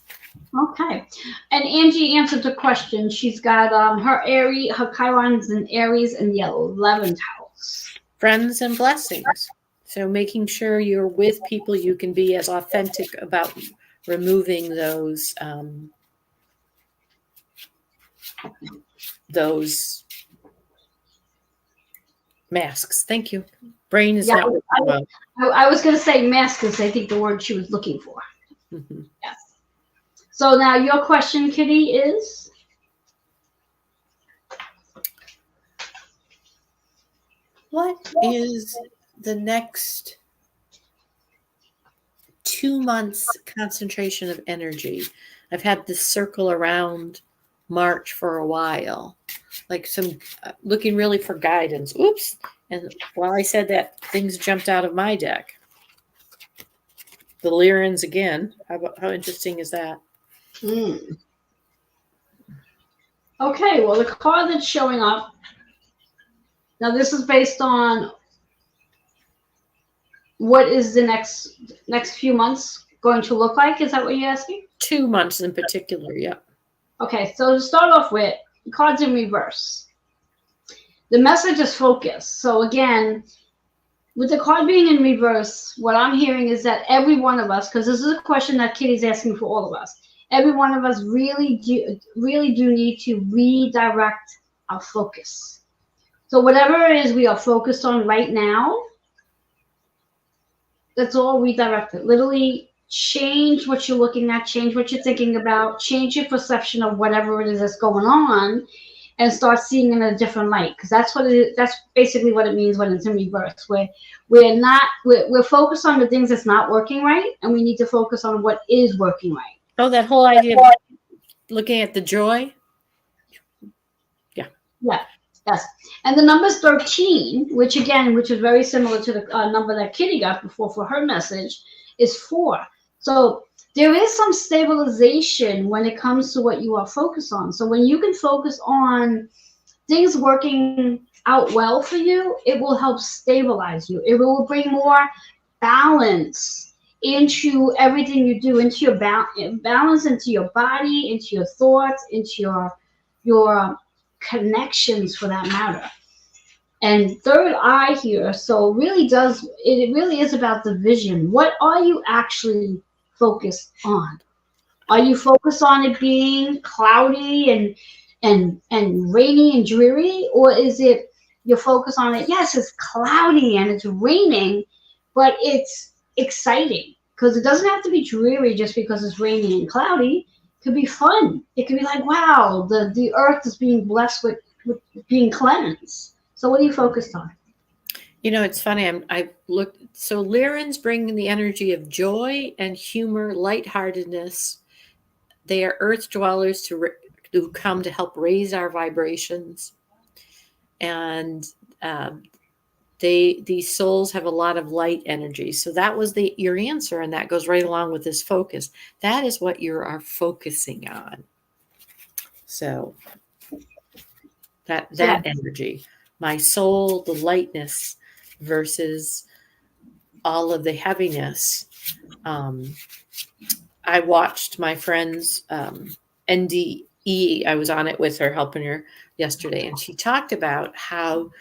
Okay. And Angie answered the question. She's got her Chiron's in Aries in the 11th house. Friends and blessings. So making sure you're with people you can be as authentic about removing those masks. Thank you. Brain is not. I was going to say masks because I think the word she was looking for. Mm-hmm. Yes. So now your question, Kitty, is? What is the next 2 months concentration of energy? I've had this circle around March for a while, like some looking really for guidance. Oops. And while I said that, things jumped out of my deck. The Lyrans again. How interesting is that? Okay, well, the card that's showing up, now this is based on what is the next few months going to look like? Is that what you're asking? 2 months in particular, yeah. Okay, so to start off with, the cards in reverse. The message is focus. So again, with the card being in reverse, what I'm hearing is that every one of us, because this is a question that Kitty's asking for all of us, every one of us really do need to redirect our focus. So whatever it is we are focused on right now, that's all redirected. Literally change what you're looking at, change what you're thinking about, change your perception of whatever it is that's going on, and start seeing in a different light. Because that's what it is. That's basically what it means when it's in reverse. We're focused on the things that's not working right, and we need to focus on what is working right. Oh, that whole idea of looking at the joy. Yeah. Yeah. Yes. And the number's 13, which is very similar to the number that Kitty got before for her message, is 4. So there is some stabilization when it comes to what you are focused on. So when you can focus on things working out well for you, it will help stabilize you. It will bring more balance into everything you do, into your balance, into your body, into your thoughts, into your connections for that matter. And third eye here, so it really is about the vision. What are you actually focused on? Are you focused on it being cloudy and rainy and dreary? Or is it you're focused on it, yes, it's cloudy and it's raining, but it's exciting? Because it doesn't have to be dreary just because it's rainy and cloudy. It could be fun. It could be like, wow, the earth is being blessed with being cleansed. So what are you focused on? You know, it's funny. I looked. So Lyrans bring the energy of joy and humor, lightheartedness. They are earth dwellers who come to help raise our vibrations. And these souls have a lot of light energy. So that was your answer, and that goes right along with this focus. That is what you are focusing on. So that energy, my soul, the lightness versus all of the heaviness. I watched my friend's NDE. I was on it with her, helping her yesterday, and she talked about how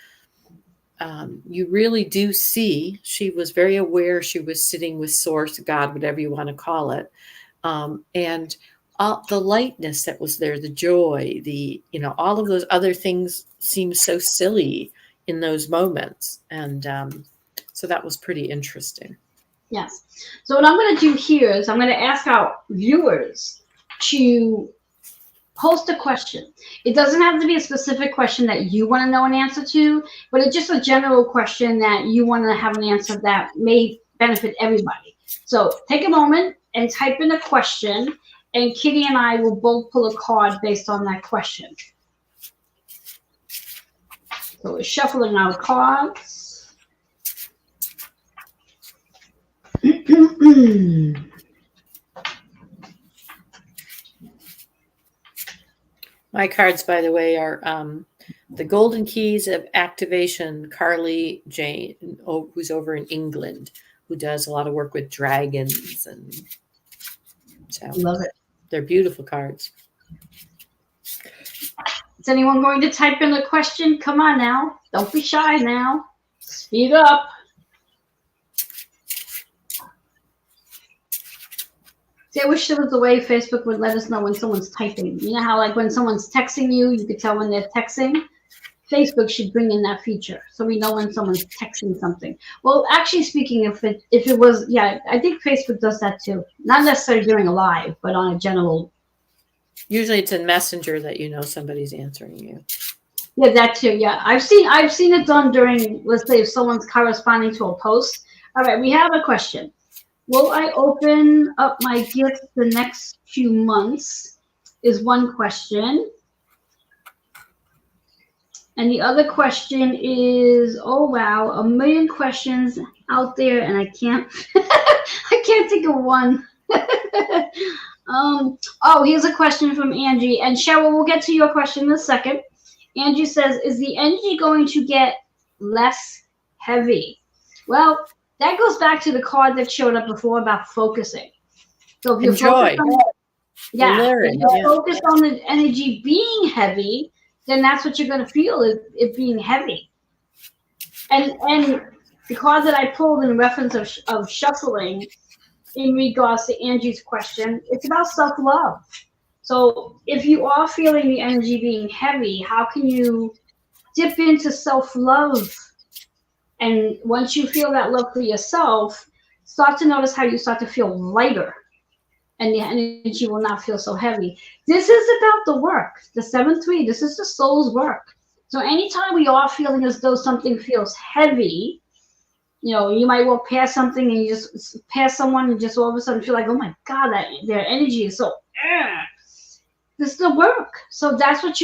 you really do see. She was very aware. She was sitting with Source, God, whatever you want to call it, and the lightness that was there, the joy, all of those other things seemed so silly in those moments, and so that was pretty interesting. Yes. So what I'm going to do here is I'm going to ask our viewers to post a question. It doesn't have to be a specific question that you want to know an answer to, but it's just a general question that you want to have an answer that may benefit everybody. So take a moment and type in a question, and Kitty and I will both pull a card based on that question. So we're shuffling our cards. My cards, by the way, are the Golden Keys of Activation, Carly Jane, who's over in England, who does a lot of work with dragons. And so love it. They're beautiful cards. Is anyone going to type in a question? Come on now. Don't be shy now. Speed up. See, I wish there was a way Facebook would let us know when someone's typing. You know how, like, when someone's texting you, you could tell when they're texting? Facebook should bring in that feature so we know when someone's texting something. Well, actually speaking, if it was, yeah, I think Facebook does that too. Not necessarily during a live, but on a general. Usually it's in Messenger that somebody's answering you. Yeah, that too. Yeah, I've seen it done during, let's say, if someone's corresponding to a post. All right, we have a question. Will I open up my gifts the next few months? Is one question. And the other question is, oh wow, a million questions out there, and I can't I can't think of one. Oh, here's a question from Angie. And Cheryl, we'll get to your question in a second. Angie says, is the energy going to get less heavy? Well, that goes back to the card that showed up before about focusing. So if you're focused on the energy being heavy, then that's what you're going to feel, is it being heavy. And the card that I pulled in reference of shuffling in regards to Angie's question, it's about self-love. So if you are feeling the energy being heavy, how can you dip into self-love? And once you feel that love for yourself, start to notice how you start to feel lighter, and the energy will not feel so heavy. This is about the work. The 7-3, this is the soul's work. So anytime we are feeling as though something feels heavy, you might walk past something and you just pass someone and just all of a sudden feel like, oh my God, that their energy is so. This is the work. So that's what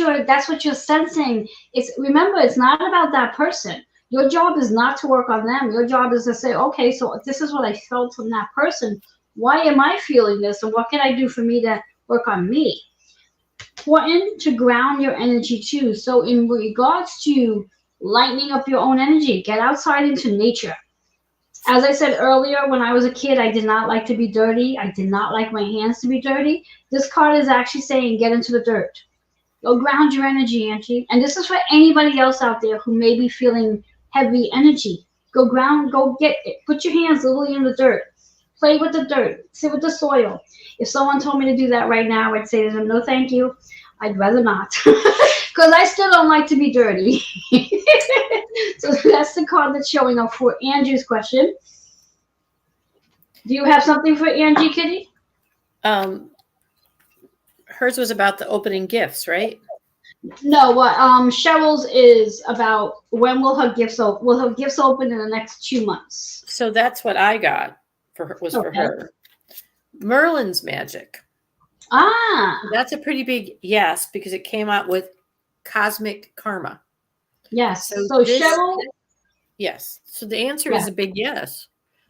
you're sensing. Remember, it's not about that person. Your job is not to work on them. Your job is to say, okay, so this is what I felt from that person. Why am I feeling this? And what can I do for me to work on me? Important to ground your energy too. So in regards to lightening up your own energy, get outside into nature. As I said earlier, when I was a kid, I did not like to be dirty. I did not like my hands to be dirty. This card is actually saying get into the dirt. Go ground your energy, Angie. And this is for anybody else out there who may be feeling heavy energy. Go ground, go get it. Put your hands literally in the dirt. Play with the dirt. Sit with the soil. If someone told me to do that right now, I'd say to them, no, thank you. I'd rather not. Because I still don't like to be dirty. So that's the card that's showing up for Angie's question. Do you have something for Angie, Kitty? Hers was about the opening gifts, right? No, what Cheryl's is about when will her gifts open? Will her gifts open in the next 2 months? So that's what I got for her, for her. Merlin's magic. That's a pretty big yes, because it came out with cosmic karma. Yes. So Cheryl. Yes. So the answer is a big yes.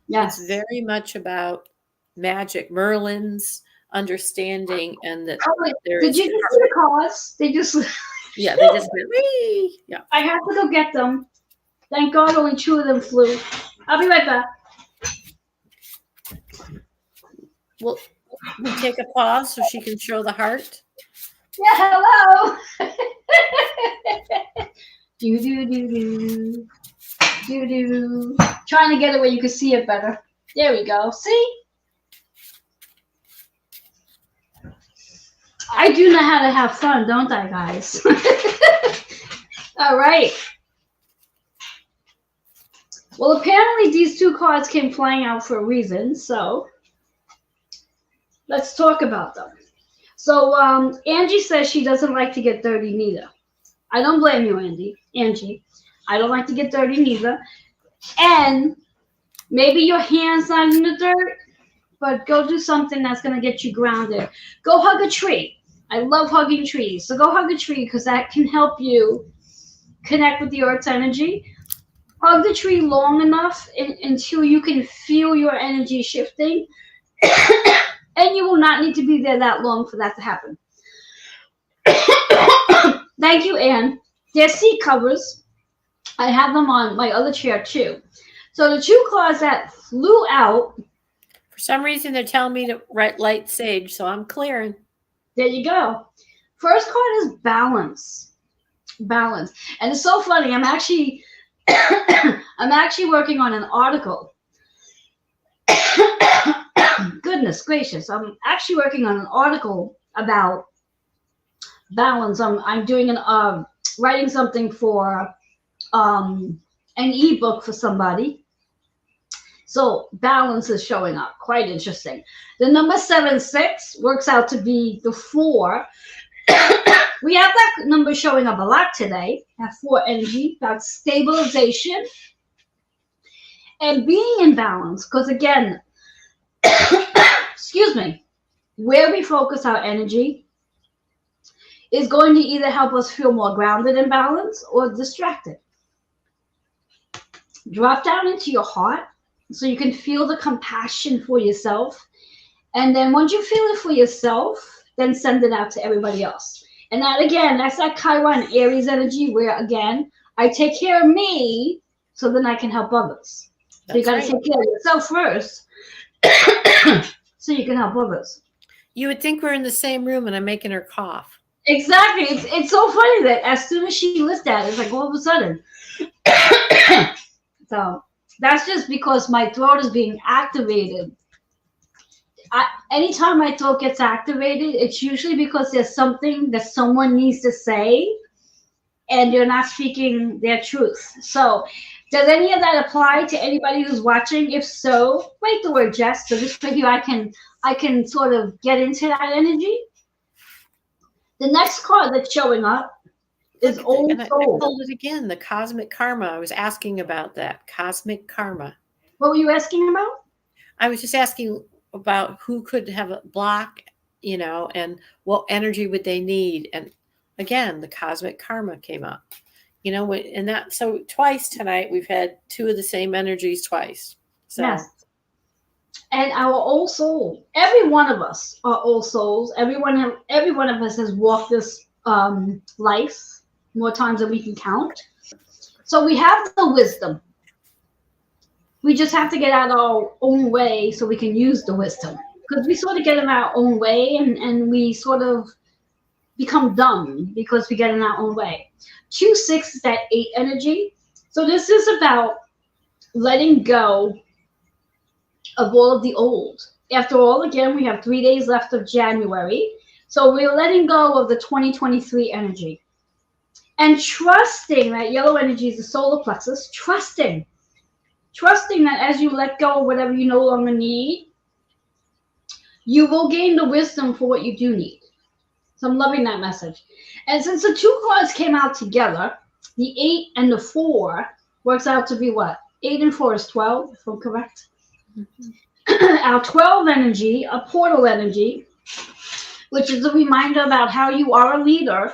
Yes. It's very much about magic. Merlin's understanding, and that Oh, wait, there did is you just see the cards? They just. yeah, they just went, wee. Yeah. I have to go get them. Thank God only 2 of them flew. I'll be right back. Well, we take a pause so she can show the heart. Yeah, hello. do do do do do do. Trying to get it where you can see it better. There we go. See? I do know how to have fun, don't I, guys? All right. Well, apparently these 2 cards came flying out for a reason, so let's talk about them. So Angie says she doesn't like to get dirty neither. I don't blame you, Angie. I don't like to get dirty neither. And maybe your hand's not in the dirt, but go do something that's going to get you grounded. Go hug a tree. I love hugging trees. So go hug a tree because that can help you connect with the earth's energy. Hug the tree long enough until you can feel your energy shifting. And you will not need to be there that long for that to happen. Thank you, Anne. They're seat covers. I have them on my other chair, too. So the 2 cards that flew out. For some reason, they're telling me to light sage, so I'm clearing. There you go. First card is balance. Balance. And it's so funny. I'm actually working on an article. Goodness gracious. I'm actually working on an article about balance. I'm doing writing something for an ebook for somebody. So balance is showing up. Quite interesting. The number 76 works out to be the 4. We have that number showing up a lot today. That 4 energy, that stabilization and being in balance. Because again, excuse me, where we focus our energy is going to either help us feel more grounded and balanced or distracted. Drop down into your heart so you can feel the compassion for yourself. And then once you feel it for yourself, then send it out to everybody else. And that, again, that's that Chiron Aries energy where, again, I take care of me so then I can help others. So you got to take care of yourself first so you can help others. You would think we're in the same room and I'm making her cough. Exactly. It's so funny that as soon as she lists that, it's like all of a sudden. So that's just because my throat is being activated. Anytime my throat gets activated, it's usually because there's something that someone needs to say and they're not speaking their truth. So does any of that apply to anybody who's watching? If so, write the word Jess. So this way I can sort of get into that energy. The next card that's showing up is Old Soul. I pulled it again, the cosmic karma. I was asking about that. Cosmic karma. What were you asking about? I was just asking about who could have a block, and what energy would they need. And again, the cosmic karma came up, and that, so twice tonight, we've had 2 of the same energies twice. So. Yes. And our old soul, every one of us are old souls. Every one of us has walked this life more times than we can count. So we have the wisdom. We just have to get out of our own way so we can use the wisdom. Because we sort of get in our own way and we sort of become dumb because we get in our own way. 2-6 is that 8 energy. So this is about letting go of all of the old. After all, again, we have 3 days left of January. So we're letting go of the 2023 energy. And trusting that yellow energy is the solar plexus. Trusting that as you let go of whatever you no longer need, you will gain the wisdom for what you do need. So I'm loving that message. And since the 2 cards came out together, the 8 and the 4 works out to be what? 8 and 4 is 12, if I'm correct. Mm-hmm. Our 12 energy, a portal energy, which is a reminder about how you are a leader.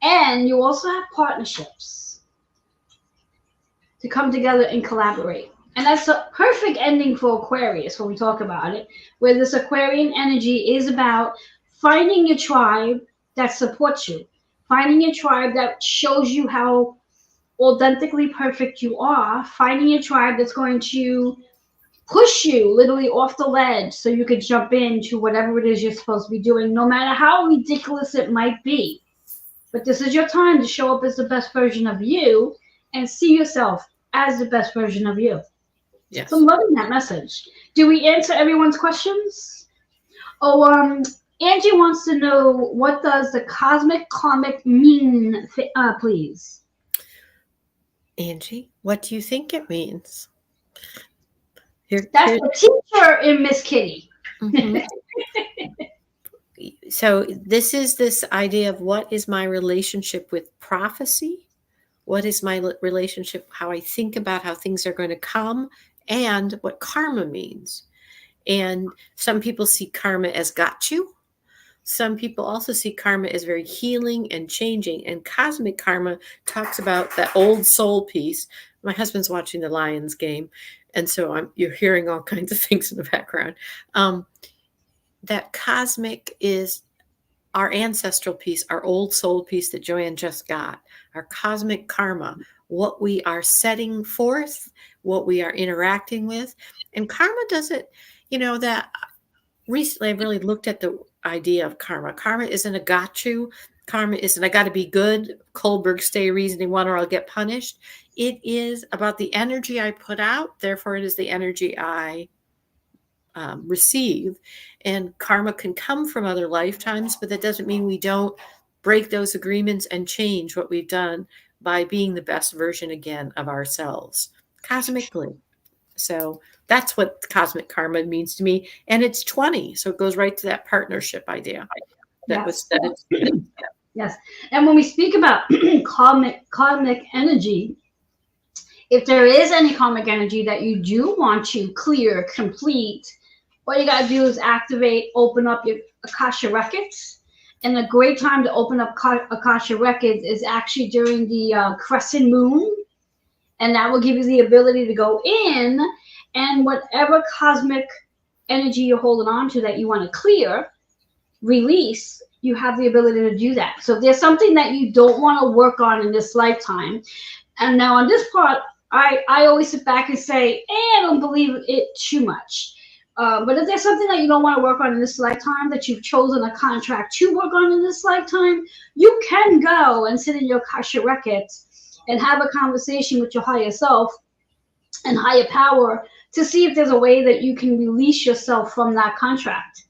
And you also have partnerships to come together and collaborate. And that's a perfect ending for Aquarius when we talk about it, where this Aquarian energy is about finding a tribe that supports you, finding a tribe that shows you how authentically perfect you are, finding a tribe that's going to push you literally off the ledge so you could jump into whatever it is you're supposed to be doing, no matter how ridiculous it might be. But this is your time to show up as the best version of you and see yourself as the best version of you. Yes. So I'm loving that message. Do we answer everyone's questions? Oh, Angie wants to know, what does the cosmic karmic mean, please? Angie, what do you think it means? That's the teacher in Miss Kitty. Mm-hmm. So this is this idea of, what is my relationship with prophecy? What is my relationship, how I think about how things are going to come, and what karma means. And some people see karma as got you. Some people also see karma as very healing and changing. And cosmic karma talks about that old soul piece. My husband's watching the Lions game, and so you're hearing all kinds of things in the background. That cosmic is our ancestral piece, our old soul piece that Joanne just got, our cosmic karma, what we are setting forth, what we are interacting with. And karma does it, that recently I've really looked at the idea of karma. Karma isn't a got you. Karma isn't, I got to be good, Kohlberg stay reasoning one or I'll get punished. It is about the energy I put out. Therefore, it is the energy I receive. And karma can come from other lifetimes, but that doesn't mean we don't break those agreements and change what we've done by being the best version again of ourselves cosmically. So that's what cosmic karma means to me. And it's 20. So it goes right to that partnership idea. Yes. And when we speak about karmic energy, if there is any karmic energy that you do want to clear, complete, all you got to do is activate, open up your Akasha Records. And a great time to open up Akasha Records is actually during the crescent moon. And that will give you the ability to go in, and whatever cosmic energy you're holding on to that you want to clear, release, you have the ability to do that. So if there's something that you don't want to work on in this lifetime, and now on this part, I always sit back and say, I don't believe it too much. But if there's something that you don't want to work on in this lifetime, that you've chosen a contract to work on in this lifetime, you can go and sit in your Akasha Records and have a conversation with your higher self and higher power to see if there's a way that you can release yourself from that contract.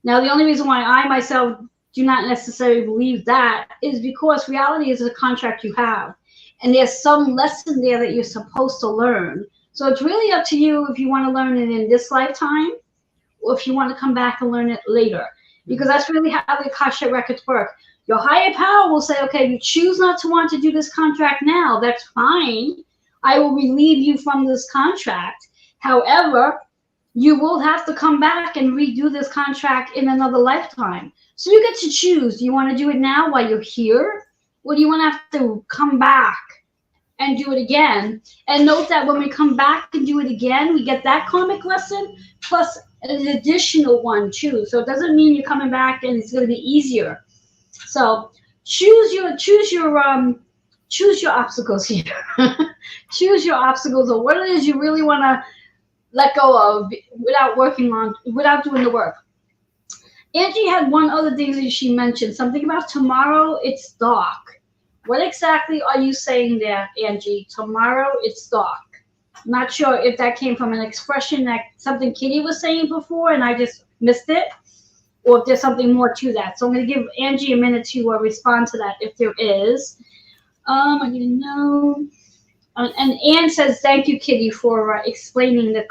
Now, the only reason why I myself do not necessarily believe that is because reality is a contract you have. And there's some lesson there that you're supposed to learn. So it's really up to you if you want to learn it in this lifetime or if you want to come back and learn it later. Because that's really how the Akasha Records work. Your higher power will say, okay, you choose not to want to do this contract now. That's fine. I will relieve you from this contract. However, you will have to come back and redo this contract in another lifetime. So you get to choose. Do you want to do it now while you're here? Or do you want to have to come back and do it again? And note that when we come back and do it again, we get that karmic lesson plus an additional one too. So it doesn't mean you're coming back and it's going to be easier. So choose your obstacles here. Choose your obstacles, or what it is you really want to let go of without doing the work. Angie had one other thing that she mentioned, something about tomorrow it's dark. What exactly are you saying there, Angie? Tomorrow it's dark. I'm not sure if that came from an expression that something Kitty was saying before and I just missed it, or if there's something more to that. So I'm going to give Angie a minute to respond to that if there is. I need to know. And Anne says, thank you, Kitty, for explaining the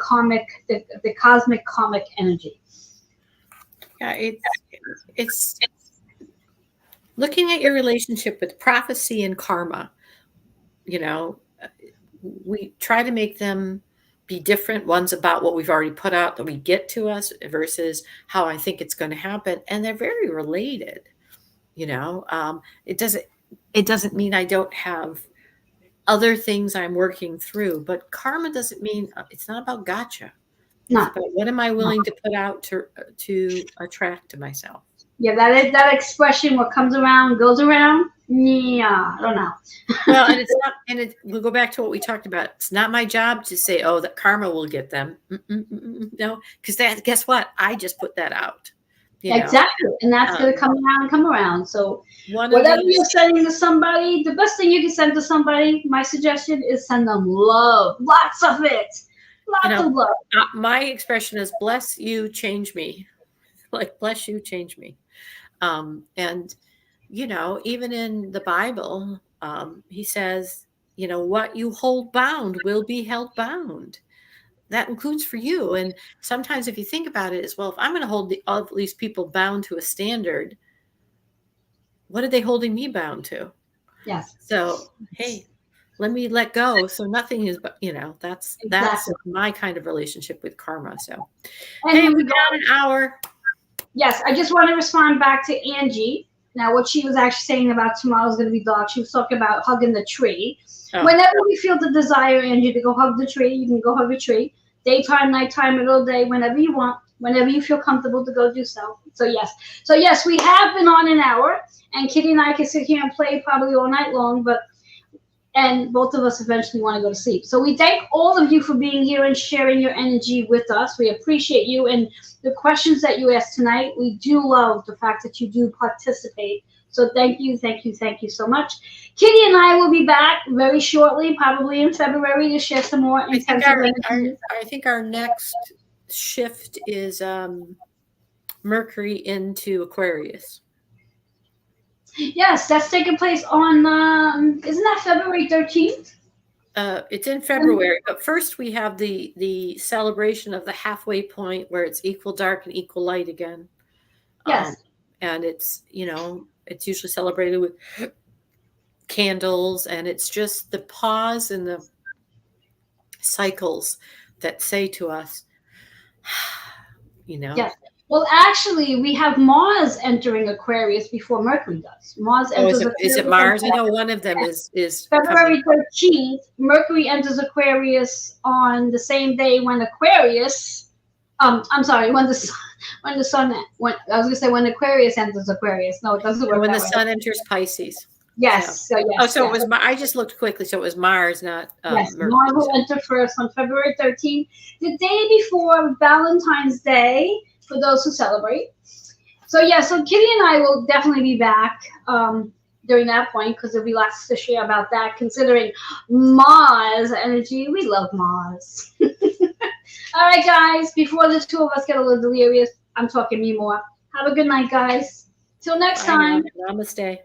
cosmic karmic energy. Yeah, it's looking at your relationship with prophecy and karma. We try to make them be different. One's about what we've already put out that we get to us versus how I think it's going to happen. And they're very related. It doesn't mean I don't have other things I'm working through. But karma doesn't mean it's not about gotcha. No. It's about what am I willing to put out to attract to myself. Yeah, that expression, what comes around goes around. Yeah, I don't know. Well, and it's not, and we'll go back to what we talked about. It's not my job to say, oh, that karma will get them. No, because guess what? I just put that out. Exactly. And that's going to come around and come around. So whatever you're sending to somebody, the best thing you can send to somebody, my suggestion is send them love. Lots of it. Lots of love. My expression is bless you, change me. Like, bless you, change me. And, even in the Bible, he says, what you hold bound will be held bound. That includes for you. And sometimes if you think about it as well, if I'm going to hold all these people bound to a standard, what are they holding me bound to? Yes. So, hey, let me let go. So nothing is, that's my kind of relationship with karma. So, hey, we got an hour. Yes, I just want to respond back to Angie. Now, what she was actually saying about tomorrow's going to be dark, she was talking about hugging the tree. Oh. Whenever you feel the desire, Angie, to go hug the tree, you can go hug a tree. Daytime, nighttime, middle of the day, whenever you want, whenever you feel comfortable to go do so. So, yes, we have been on an hour, and Kitty and I can sit here and play probably all night long, and both of us eventually want to go to sleep. So we thank all of you for being here and sharing your energy with us. We appreciate you and the questions that you asked tonight. We do love the fact that you do participate. So thank you so much. Kitty and I will be back very shortly, probably in February, to share some more. I think our next shift is Mercury into Aquarius. Yes, that's taking place on, isn't that February 13th? It's in February, but first we have the celebration of the halfway point where it's equal dark and equal light again. Yes. And it's, it's usually celebrated with candles, and it's just the pause and the cycles that say to us, Yes. Well, actually, we have Mars entering Aquarius before Mercury does. Mars enters Aquarius. Is it Mars? I know one of them is February 13th. Mercury enters Aquarius on the same day when Aquarius. I'm sorry, when the sun. When I was going to say when Aquarius enters Aquarius. No, it doesn't work. When the sun enters Pisces. Yes. So yes. It was. I just looked quickly, so it was Mars, not yes. Mercury. Mars will enter first on February 13th, the day before Valentine's Day. For those who celebrate. So Kitty and I will definitely be back during that point because there'll be lots to share about that, considering Mars energy. We love Mars. All right, guys, before the two of us get a little delirious, I'm talking me more. Have a good night, guys. Till next time. Namaste.